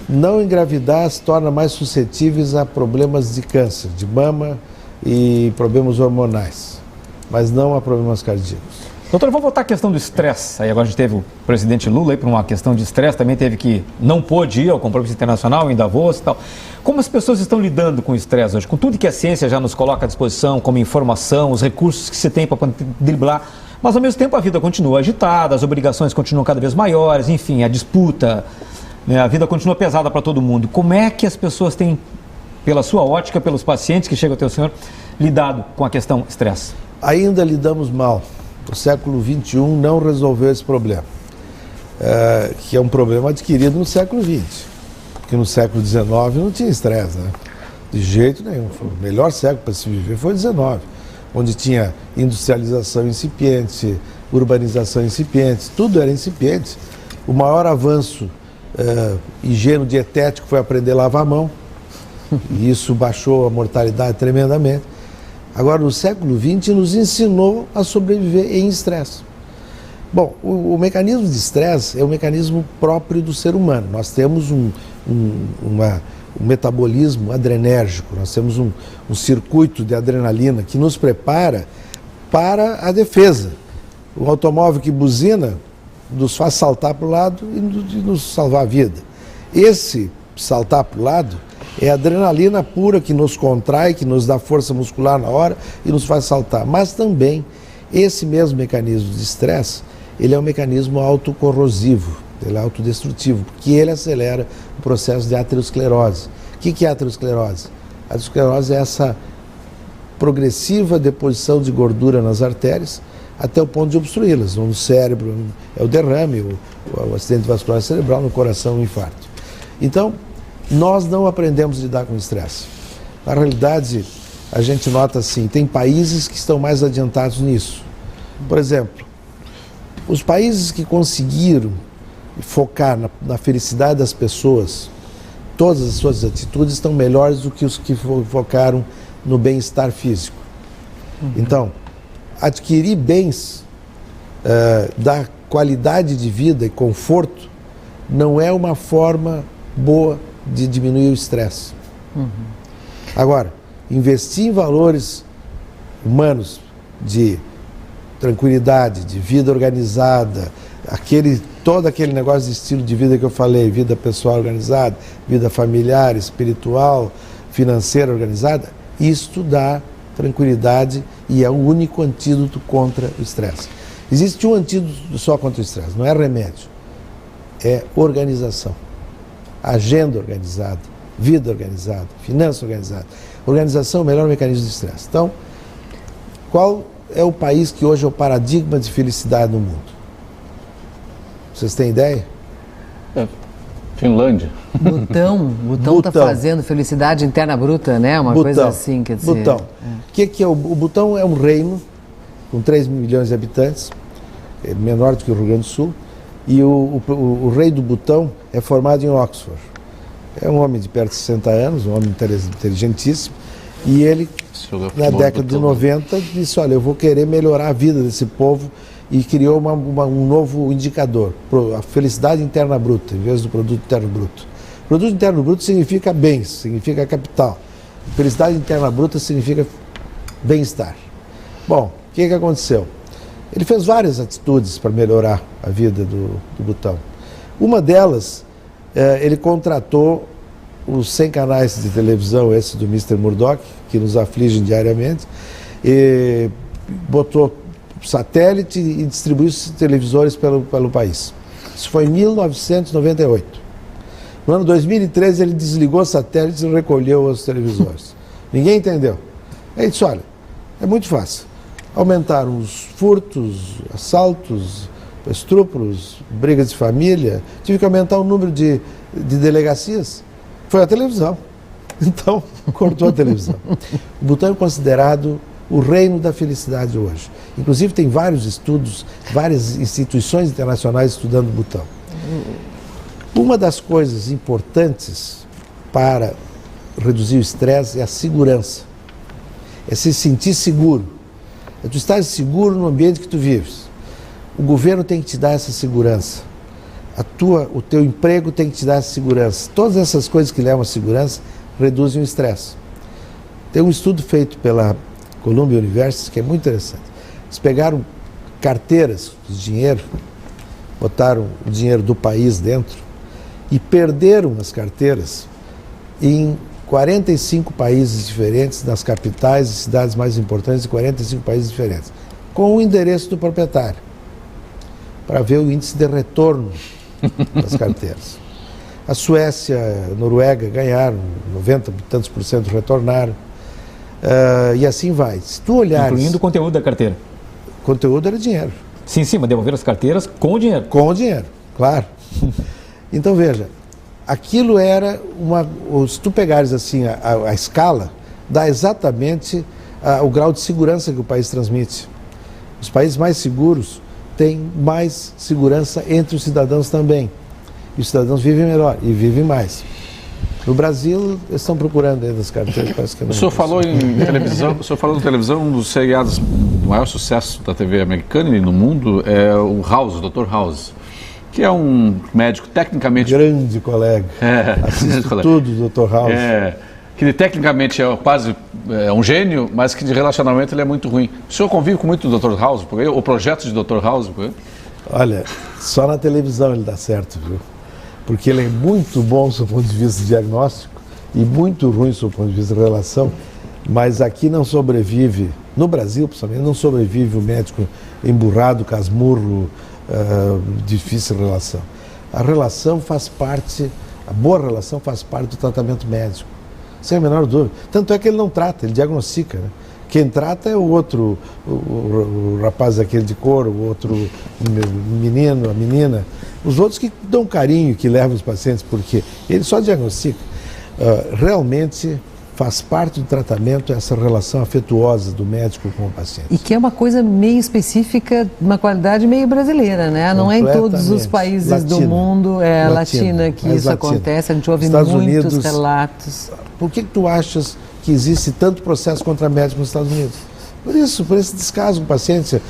Não engravidar as torna mais suscetíveis a problemas de câncer, de mama e problemas hormonais, mas não a problemas cardíacos. Doutor, vamos voltar à questão do estresse. Aí agora a gente teve o presidente Lula aí por uma questão de estresse, também teve que não pôde ir ao compromisso internacional em Davos e tal. Como as pessoas estão lidando com o estresse hoje? Com tudo que a ciência já nos coloca à disposição, como informação, os recursos que se tem para driblar, mas ao mesmo tempo a vida continua agitada, as obrigações continuam cada vez maiores, enfim, a disputa, né, a vida continua pesada para todo mundo. Como é que as pessoas têm, pela sua ótica, pelos pacientes que chegam até o senhor, lidado com a questão estresse? Ainda lidamos mal. O século XXI não resolveu esse problema, que é um problema adquirido no século XX, porque no século XIX não tinha estresse, né? De jeito nenhum. O melhor século para se viver foi o XIX, onde tinha industrialização incipiente, urbanização incipiente, tudo era incipiente. O maior avanço higieno-dietético foi aprender a lavar a mão, e isso baixou a mortalidade tremendamente. Agora, no século XX, nos ensinou a sobreviver em estresse. Bom, o mecanismo de estresse é um mecanismo próprio do ser humano. Nós temos um metabolismo adrenérgico, nós temos um circuito de adrenalina que nos prepara para a defesa. O automóvel que buzina nos faz saltar para o lado e nos salvar a vida. Esse saltar para o lado é adrenalina pura que nos contrai, que nos dá força muscular na hora e nos faz saltar. Mas também, esse mesmo mecanismo de estresse ele é um mecanismo autocorrosivo, ele é autodestrutivo, porque ele acelera o processo de aterosclerose. O que é aterosclerose? A aterosclerose é essa progressiva deposição de gordura nas artérias até o ponto de obstruí-las. No cérebro é o derrame, o acidente vascular cerebral, no coração o infarto. Então, nós não aprendemos a lidar com o estresse. Na realidade, a gente nota assim, tem países que estão mais adiantados nisso. Por exemplo, os países que conseguiram focar na felicidade das pessoas, todas as suas atitudes estão melhores do que os que focaram no bem-estar físico. Então, adquirir bens da qualidade de vida e conforto não é uma forma boa de diminuir o estresse. Agora, investir em valores humanos de tranquilidade, de vida organizada, todo aquele negócio de estilo de vida que eu falei, vida pessoal organizada, vida familiar, espiritual, financeira organizada, isto dá tranquilidade e é o único antídoto contra o estresse. Existe um antídoto só contra o estresse, não é remédio, é organização. Agenda organizada, vida organizada, finança organizada. Organização é o melhor mecanismo de estresse. Então, qual é o país que hoje é o paradigma de felicidade no mundo? Vocês têm ideia? Finlândia. Butão está fazendo felicidade interna bruta, né? Uma coisa assim, quer dizer... Butão. O que é o Butão? É um reino com 3 milhões de habitantes, é menor do que o Rio Grande do Sul, e o rei do Butão é formado em Oxford. É um homem de perto de 60 anos, um homem inteligentíssimo, e ele, na década de 90, disse, olha, eu vou querer melhorar a vida desse povo, e criou um novo indicador, a felicidade interna bruta, em vez do produto interno bruto. Produto interno bruto significa bens, significa capital. Felicidade interna bruta significa bem-estar. Bom, o que aconteceu? Ele fez várias atitudes para melhorar a vida do Butão. Uma delas, ele contratou os 100 canais de televisão, esse do Mr. Murdoch, que nos afligem diariamente, e botou satélite e distribuiu os televisores pelo país. Isso foi em 1998. No ano 2013 ele desligou os satélites e recolheu os televisores. Ninguém entendeu. Ele disse, olha, é muito fácil. Aumentaram os furtos, assaltos, estupros, brigas de família. Tive que aumentar o número de delegacias. Foi a televisão. Então, cortou a televisão. O Butão é considerado o reino da felicidade hoje. Inclusive tem vários estudos, várias instituições internacionais estudando o Butão. Uma das coisas importantes para reduzir o estresse é a segurança. É se sentir seguro. É tu estar seguro no ambiente que tu vives. O governo tem que te dar essa segurança. O teu emprego tem que te dar essa segurança. Todas essas coisas que levam à segurança reduzem o estresse. Tem um estudo feito pela Columbia University que é muito interessante. Eles pegaram carteiras de dinheiro, botaram o dinheiro do país dentro e perderam as carteiras em 45 países diferentes, nas capitais e cidades mais importantes de 45 países diferentes, com o endereço do proprietário, para ver o índice de retorno das carteiras. A Suécia, a Noruega ganharam, 90 e tantos por cento retornaram, e assim vai. Se tu olhares... Incluindo o conteúdo da carteira. O conteúdo era dinheiro. Sim, mas devolver as carteiras com o dinheiro. Com o dinheiro, claro. Então veja, aquilo era se tu pegares assim a escala, dá exatamente o grau de segurança que o país transmite. Os países mais seguros têm mais segurança entre os cidadãos também. E os cidadãos vivem melhor e vivem mais. No Brasil, eles estão procurando ainda as carteiras, parece que não. O senhor falou em televisão, um dos seriados do maior sucesso da TV americana e no mundo é o House, o Dr. House, que é um médico tecnicamente... Grande colega. Assisto tudo do Dr. House. Que tecnicamente é quase um gênio, mas que de relacionamento ele é muito ruim. O senhor convive com muito do Dr. House, o projeto de Dr. House? Olha, só na televisão ele dá certo, viu? Porque ele é muito bom do ponto de vista diagnóstico e muito ruim do ponto de vista de relação, mas aqui não sobrevive, no Brasil principalmente, não sobrevive o médico emburrado, casmurro, difícil relação. A relação faz parte, a boa relação faz parte do tratamento médico, sem a menor dúvida. Tanto é que ele não trata, ele diagnostica, né? Quem trata é o outro, o rapaz aquele de couro, o outro menino, a menina. Os outros que dão carinho, que levam os pacientes, porque ele só diagnostica. Realmente faz parte do tratamento essa relação afetuosa do médico com o paciente. E que é uma coisa meio específica, uma qualidade meio brasileira, né? Não é em todos os países do mundo, é latina que isso acontece, a gente ouve muitos relatos. Por que tu achas que existe tanto processo contra médicos nos Estados Unidos? Por esse descaso com o paciente.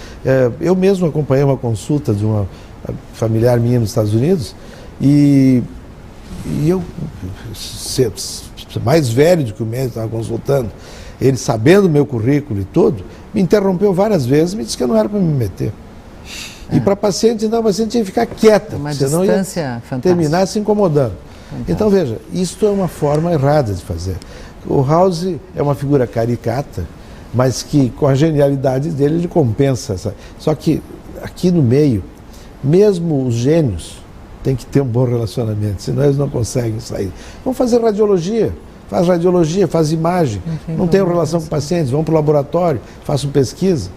Eu mesmo acompanhei uma consulta de uma familiar minha nos Estados Unidos e eu, mais velho do que o médico estava consultando, ele sabendo o meu currículo e tudo, me interrompeu várias vezes e me disse que eu não era para me meter. E para paciente, então, a paciente tinha que ficar quieta, senão ia terminar se incomodando. Fantástico. Então, veja, isto é uma forma errada de fazer. O House é uma figura caricata, mas que com a genialidade dele ele compensa. Só que aqui no meio, mesmo os gênios têm que ter um bom relacionamento, senão eles não conseguem sair. Vamos fazer radiologia, faz imagem, não tem relação com o paciente, vão para o laboratório, façam pesquisa,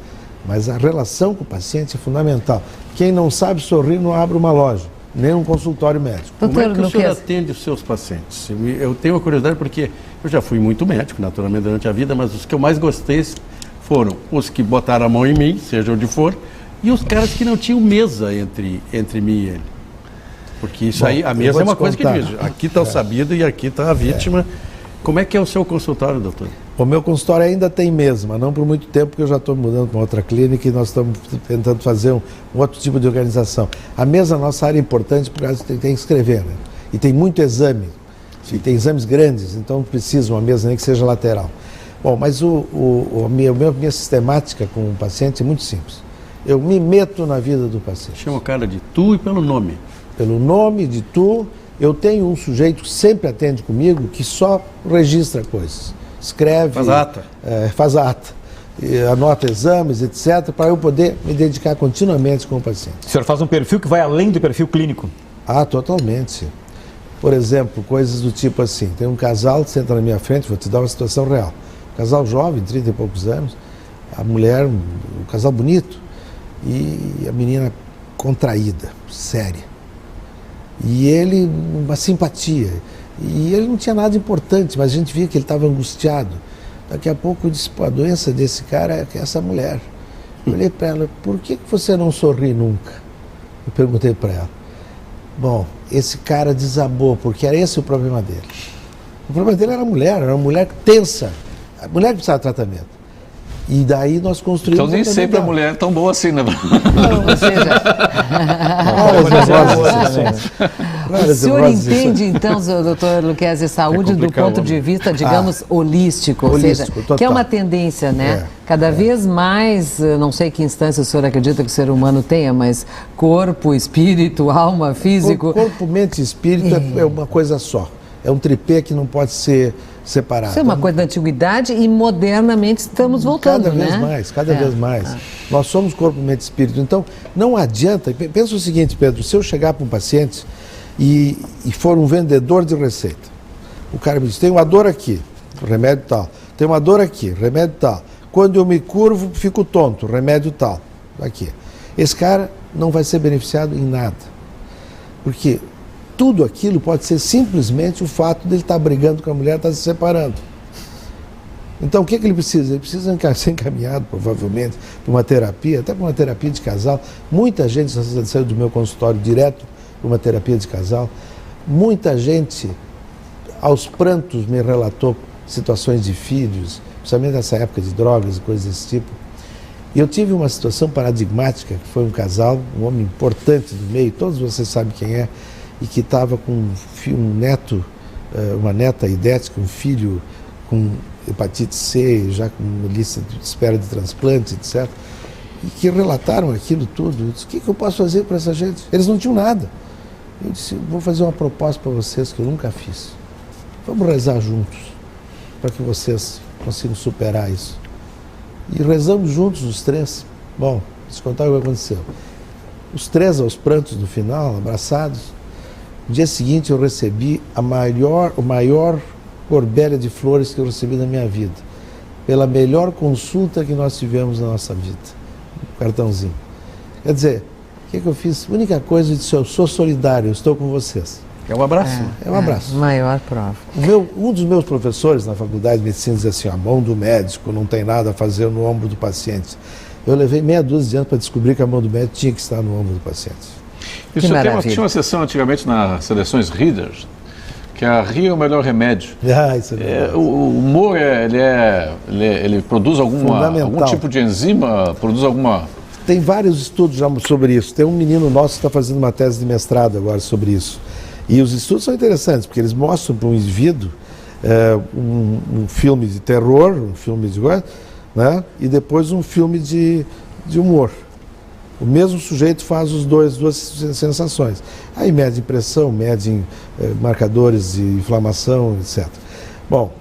mas a relação com o paciente é fundamental. Quem não sabe sorrir não abre uma loja, nem um consultório médico. Como é que o senhor atende os seus pacientes? Eu tenho uma curiosidade porque eu já fui muito médico, naturalmente, durante a vida, mas os que eu mais gostei foram os que botaram a mão em mim, seja onde for, e os caras que não tinham mesa entre mim e ele. Porque isso aí, a mesa é uma coisa que diz, aqui está o sabido e aqui está a vítima. Como é que é o seu consultório, doutor? O meu consultório ainda tem mesa, mas não por muito tempo, porque eu já estou mudando para outra clínica e nós estamos tentando fazer um outro tipo de organização. A mesa, a nossa área é importante, porque tem que escrever, né? E tem muito exame, e tem exames grandes, então precisa uma mesa nem que seja lateral. Bom, mas minha sistemática com o paciente é muito simples. Eu me meto na vida do paciente. Chama o cara de tu e pelo nome. Pelo nome de tu, eu tenho um sujeito que sempre atende comigo, que só registra coisas. Escreve, faz ata, anota exames, etc., para eu poder me dedicar continuamente com o paciente. O senhor faz um perfil que vai além do perfil clínico? Ah, totalmente. Por exemplo, coisas do tipo assim, tem um casal que senta na minha frente, vou te dar uma situação real. Um casal jovem, 30 e poucos anos, a mulher, um casal bonito, e a menina contraída, séria. E ele, uma simpatia. E ele não tinha nada importante, mas a gente via que ele estava angustiado. Daqui a pouco eu disse, pô, a doença desse cara é essa mulher. Eu olhei para ela, por que você não sorri nunca? Eu perguntei para ela. Bom, esse cara desabou, porque era esse o problema dele. O problema dele era uma mulher tensa, a mulher que precisava de tratamento. E daí nós construímos... Então nem sempre a mulher é tão boa assim, né? Não, ou seja... O senhor entende, então, doutor Lucchesi, saúde do ponto de vista, digamos, holístico, ou seja, que é uma tendência, né? Cada vez mais, não sei que instância o senhor acredita que o ser humano tenha, mas corpo, espírito, alma, físico... Corpo, mente e espírito é uma coisa só. É um tripé que não pode ser separado. Isso é uma coisa da antiguidade e modernamente estamos voltando, Cada vez mais. Nós somos corpo, mente e espírito. Então, não adianta... Pensa o seguinte, Pedro, se eu chegar para um paciente e for um vendedor de receita, o cara me diz, tem uma dor aqui, remédio tal. Tem uma dor aqui, remédio tal. Quando eu me curvo, fico tonto, remédio tal. Aqui. Esse cara não vai ser beneficiado em nada. Porque... tudo aquilo pode ser simplesmente o fato de ele estar brigando com a mulher, estar se separando. Então, o que ele precisa? Ele precisa ser encaminhado, provavelmente, para uma terapia, até para uma terapia de casal. Muita gente saiu do meu consultório direto para uma terapia de casal. Muita gente, aos prantos, me relatou situações de filhos, principalmente nessa época de drogas e coisas desse tipo. E eu tive uma situação paradigmática, que foi um casal, um homem importante do meio, todos vocês sabem quem é, e que estava com um neto, uma neta idética, um filho com hepatite C, já com uma lista de espera de transplante, etc. E que relataram aquilo tudo. Eu disse, o que eu posso fazer para essa gente? Eles não tinham nada. Eu disse, vou fazer uma proposta para vocês que eu nunca fiz. Vamos rezar juntos, para que vocês consigam superar isso. E rezamos juntos os três. Bom, deixa eu contar o que aconteceu. os 3 aos prantos no final, abraçados. No dia seguinte eu recebi o maior corbelha de flores que eu recebi na minha vida, pela melhor consulta que nós tivemos na nossa vida. Um cartãozinho. Quer dizer, o que eu fiz? A única coisa, eu disse, eu sou solidário, eu estou com vocês. É um abraço. É um abraço. Maior prova. Um dos meus professores na faculdade de medicina dizia assim, a mão do médico não tem nada a fazer no ombro do paciente. Eu levei meia dúzia de anos para descobrir que a mão do médico tinha que estar no ombro do paciente. Isso tinha uma sessão antigamente nas seleções Readers, que a rir é o melhor remédio. Isso é verdade. O humor, ele produz algum tipo de enzima, produz alguma... Tem vários estudos já sobre isso. Tem um menino nosso que está fazendo uma tese de mestrado agora sobre isso. E os estudos são interessantes, porque eles mostram para um indivíduo um filme de terror, um filme de coisa, né? E depois um filme de humor. O mesmo sujeito faz duas sensações. Aí mede pressão, mede marcadores de inflamação, etc. Bom,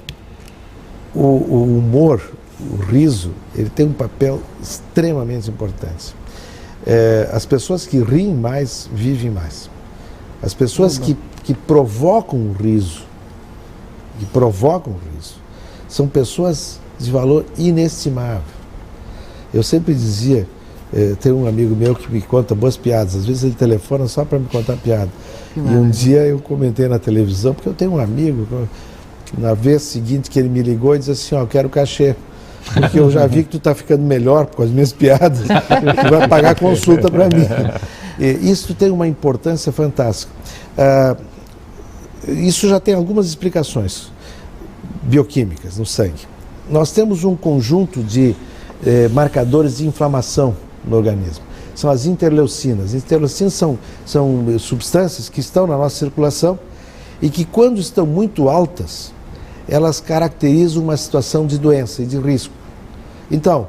o humor, o riso, ele tem um papel extremamente importante. As pessoas que riem mais, vivem mais. As pessoas que provocam o riso, são pessoas de valor inestimável. Eu sempre dizia, tem um amigo meu que me conta boas piadas, às vezes ele telefona só para me contar piada. E um dia eu comentei na televisão, porque eu tenho um amigo, na vez seguinte que ele me ligou e disse assim, eu quero cachê, porque eu já vi que tu está ficando melhor com as minhas piadas, tu vai pagar consulta para mim. Isso tem uma importância fantástica. Isso já tem algumas explicações bioquímicas no sangue. Nós temos um conjunto de marcadores de inflamação no organismo. São as interleucinas. As interleucinas são substâncias que estão na nossa circulação e que, quando estão muito altas, elas caracterizam uma situação de doença e de risco. Então,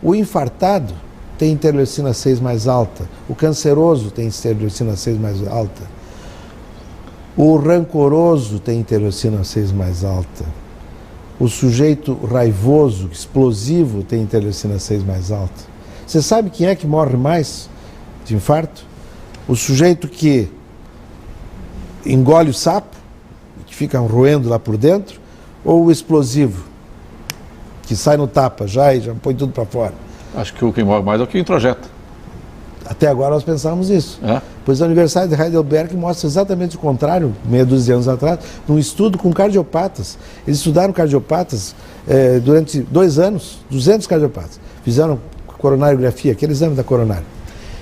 o infartado tem interleucina 6 mais alta, o canceroso tem interleucina 6 mais alta, o rancoroso tem interleucina 6 mais alta, o sujeito raivoso, explosivo, tem interleucina 6 mais alta. Você sabe quem é que morre mais de infarto? O sujeito que engole o sapo, que fica roendo lá por dentro, ou o explosivo, que sai no tapa já e já põe tudo para fora? Acho que o que morre mais é o que introjeta. Até agora nós pensávamos isso. Pois a Universidade de Heidelberg mostra exatamente o contrário, meia dúzia de anos atrás, num estudo com cardiopatas. Eles estudaram cardiopatas durante 2 anos, 200 cardiopatas. Fizeram coronariografia, aquele exame da coronária.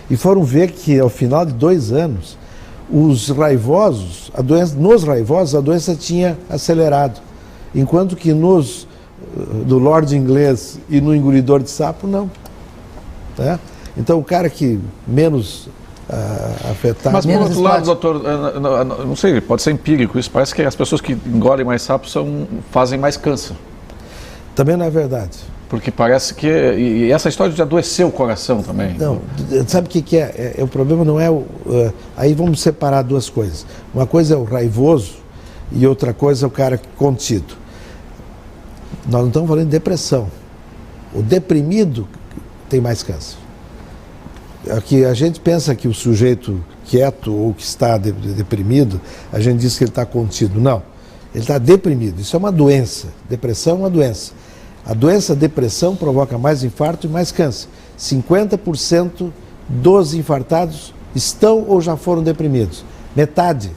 E foram ver que ao final de 2 anos, os raivosos, nos raivosos a doença tinha acelerado. Enquanto que do Lorde inglês e no engolidor de sapo, não. Tá? Então, o cara que menos afetado... Mas, por outro lado, doutor, não sei, pode ser empírico isso, parece que as pessoas que engolem mais sapo fazem mais câncer. Também não é verdade. Porque parece que... E essa história de adoecer o coração também. Não, sabe o que é? O problema não é aí vamos separar 2 coisas. Uma coisa é o raivoso e outra coisa é o cara contido. Nós não estamos falando de depressão. O deprimido tem mais câncer. Aqui a gente pensa que o sujeito quieto ou que está deprimido, a gente diz que ele está contido. Não, ele está deprimido. Isso é uma doença. Depressão é uma doença. A doença depressão provoca mais infarto e mais câncer. 50% dos infartados estão ou já foram deprimidos. Metade,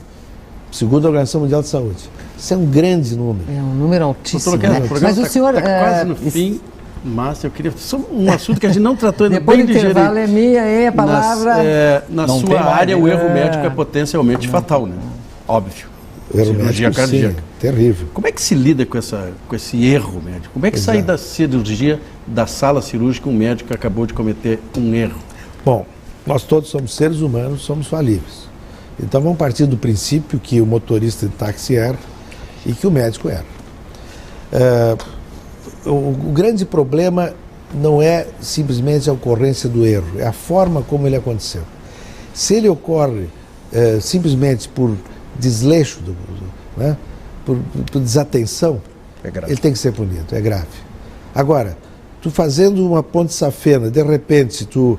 segundo a Organização Mundial de Saúde. Isso é um grande número. É um número altíssimo. Doutor, Né? Mas o senhor... Está quase no fim, mas eu queria... Só um assunto que a gente não tratou ainda depois bem do intervalo é minha, a palavra... Na sua área, o erro médico é potencialmente fatal, né? Óbvio. Cirurgia cardíaca. Sim, terrível. Como é que se lida com esse erro médico? Como é que sai da cirurgia, da sala cirúrgica, um médico que acabou de cometer um erro? Bom, nós todos somos seres humanos, somos falíveis. Então vamos partir do princípio que o motorista de táxi erra e que o médico erra. O grande problema não é simplesmente a ocorrência do erro, é a forma como ele aconteceu. Se ele ocorre simplesmente por desleixo, né, por desatenção, ele tem que ser punido, é grave. Agora, Tu fazendo uma ponte safena, de repente tu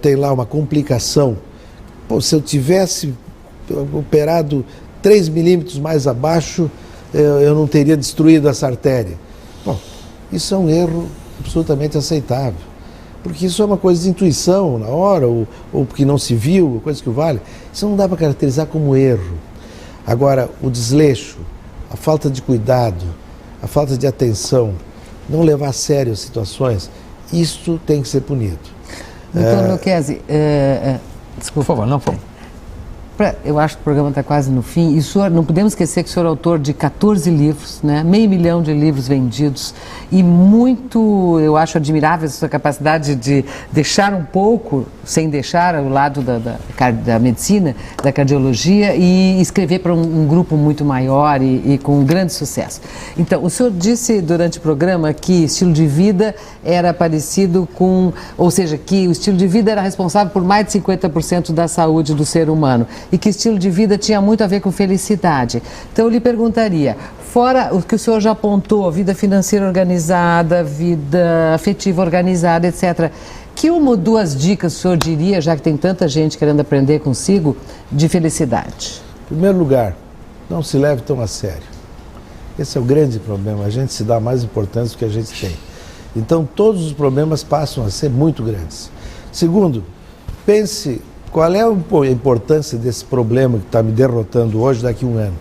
tem lá uma complicação. Pô, se eu tivesse operado 3 milímetros mais abaixo, eu não teria destruído essa artéria. Bom, isso é um erro absolutamente aceitável. Porque isso é uma coisa de intuição na hora, ou porque não se viu, coisa que vale. Isso não dá para caracterizar como erro. Agora, o desleixo, a falta de cuidado, a falta de atenção, não levar a sério as situações, isso tem que ser punido. Doutor Lucchesi, desculpa. Por favor, não, por favor. Eu acho que o programa está quase no fim. E o senhor, não podemos esquecer que o senhor é autor de 14 livros, né? 500 mil de livros vendidos. E muito, eu acho admirável a sua capacidade de deixar um pouco, sem deixar o lado da medicina, da cardiologia, e escrever para um grupo muito maior e com grande sucesso. Então, o senhor disse durante o programa que estilo de vida era parecido com, ou seja, que o estilo de vida era responsável por mais de 50% da saúde do ser humano. E que estilo de vida tinha muito a ver com felicidade. Então, eu lhe perguntaria, fora o que o senhor já apontou, vida financeira organizada, vida afetiva organizada, etc., que uma ou duas dicas o senhor diria, já que tem tanta gente querendo aprender consigo, de felicidade? Em primeiro lugar, não se leve tão a sério. Esse é o grande problema, a gente se dá mais importância do que a gente tem. Então, todos os problemas passam a ser muito grandes. Segundo, pense... Qual é a importância desse problema que está me derrotando hoje daqui a um ano?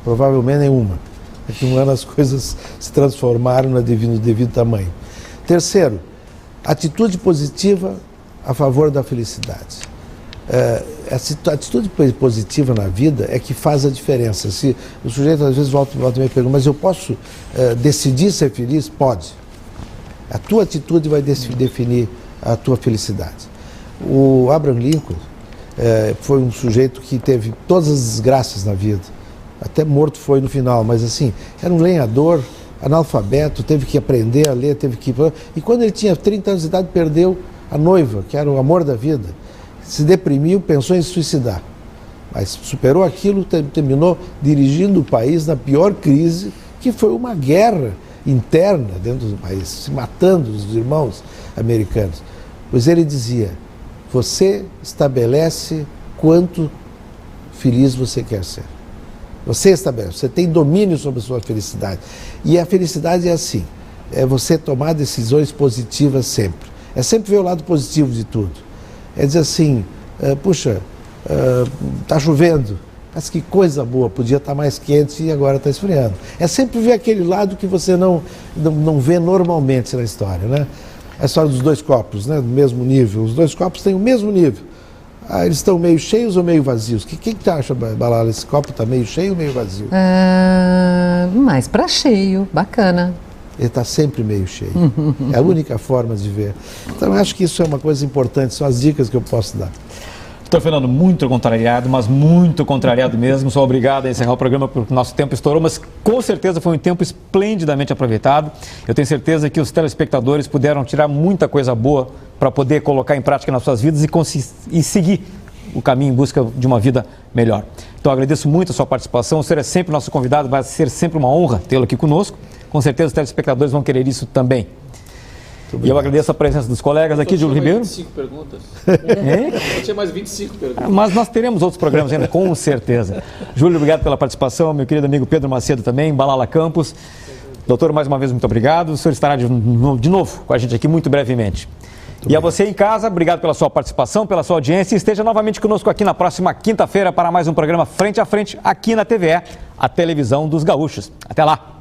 Provavelmente nenhuma. Daqui a um ano as coisas se transformaram no devido tamanho. Terceiro, atitude positiva a favor da felicidade. A atitude positiva na vida é que faz a diferença. Se o sujeito às vezes volta e me pergunta, mas eu posso decidir ser feliz? Pode. A tua atitude vai definir a tua felicidade. O Abraham Lincoln foi um sujeito que teve todas as desgraças na vida, até morto foi no final, mas assim, era um lenhador, analfabeto, teve que aprender a ler, e quando ele tinha 30 anos de idade perdeu a noiva, que era o amor da vida, se deprimiu, pensou em se suicidar, mas superou aquilo, terminou dirigindo o país na pior crise, que foi uma guerra interna dentro do país, se matando os irmãos americanos, pois ele dizia: você estabelece quanto feliz você quer ser. Você estabelece, você tem domínio sobre a sua felicidade. E a felicidade é assim, é você tomar decisões positivas sempre. É sempre ver o lado positivo de tudo. É dizer assim, puxa, está chovendo, mas que coisa boa, podia estar mais quente e agora está esfriando. É sempre ver aquele lado que você não vê normalmente na história, né? A história dos dois copos, né, do mesmo nível. Os dois copos têm o mesmo nível. Eles estão meio cheios ou meio vazios? Quem que acha, Balala, esse copo está meio cheio ou meio vazio? Mais para cheio, bacana. Ele está sempre meio cheio. É a única forma de ver. Então, eu acho que isso é uma coisa importante, são as dicas que eu posso dar. Doutor Fernando, muito contrariado, mas muito contrariado mesmo. Sou obrigado a encerrar o programa porque o nosso tempo estourou, mas com certeza foi um tempo esplendidamente aproveitado. Eu tenho certeza que os telespectadores puderam tirar muita coisa boa para poder colocar em prática nas suas vidas e seguir o caminho em busca de uma vida melhor. Então, eu agradeço muito a sua participação. O senhor é sempre nosso convidado, vai ser sempre uma honra tê-lo aqui conosco. Com certeza os telespectadores vão querer isso também. E eu agradeço a presença dos colegas aqui, Júlio Ribeiro. 25 perguntas. Eu tinha mais 25 perguntas. Mas nós teremos outros programas ainda, com certeza. Júlio, obrigado pela participação. Meu querido amigo Pedro Macedo também, Balala Campos. Doutor, mais uma vez, muito obrigado. O senhor estará de novo com a gente aqui muito brevemente. E a você em casa, obrigado pela sua participação, pela sua audiência. E esteja novamente conosco aqui na próxima quinta-feira para mais um programa Frente a Frente, aqui na TVE, a televisão dos gaúchos. Até lá!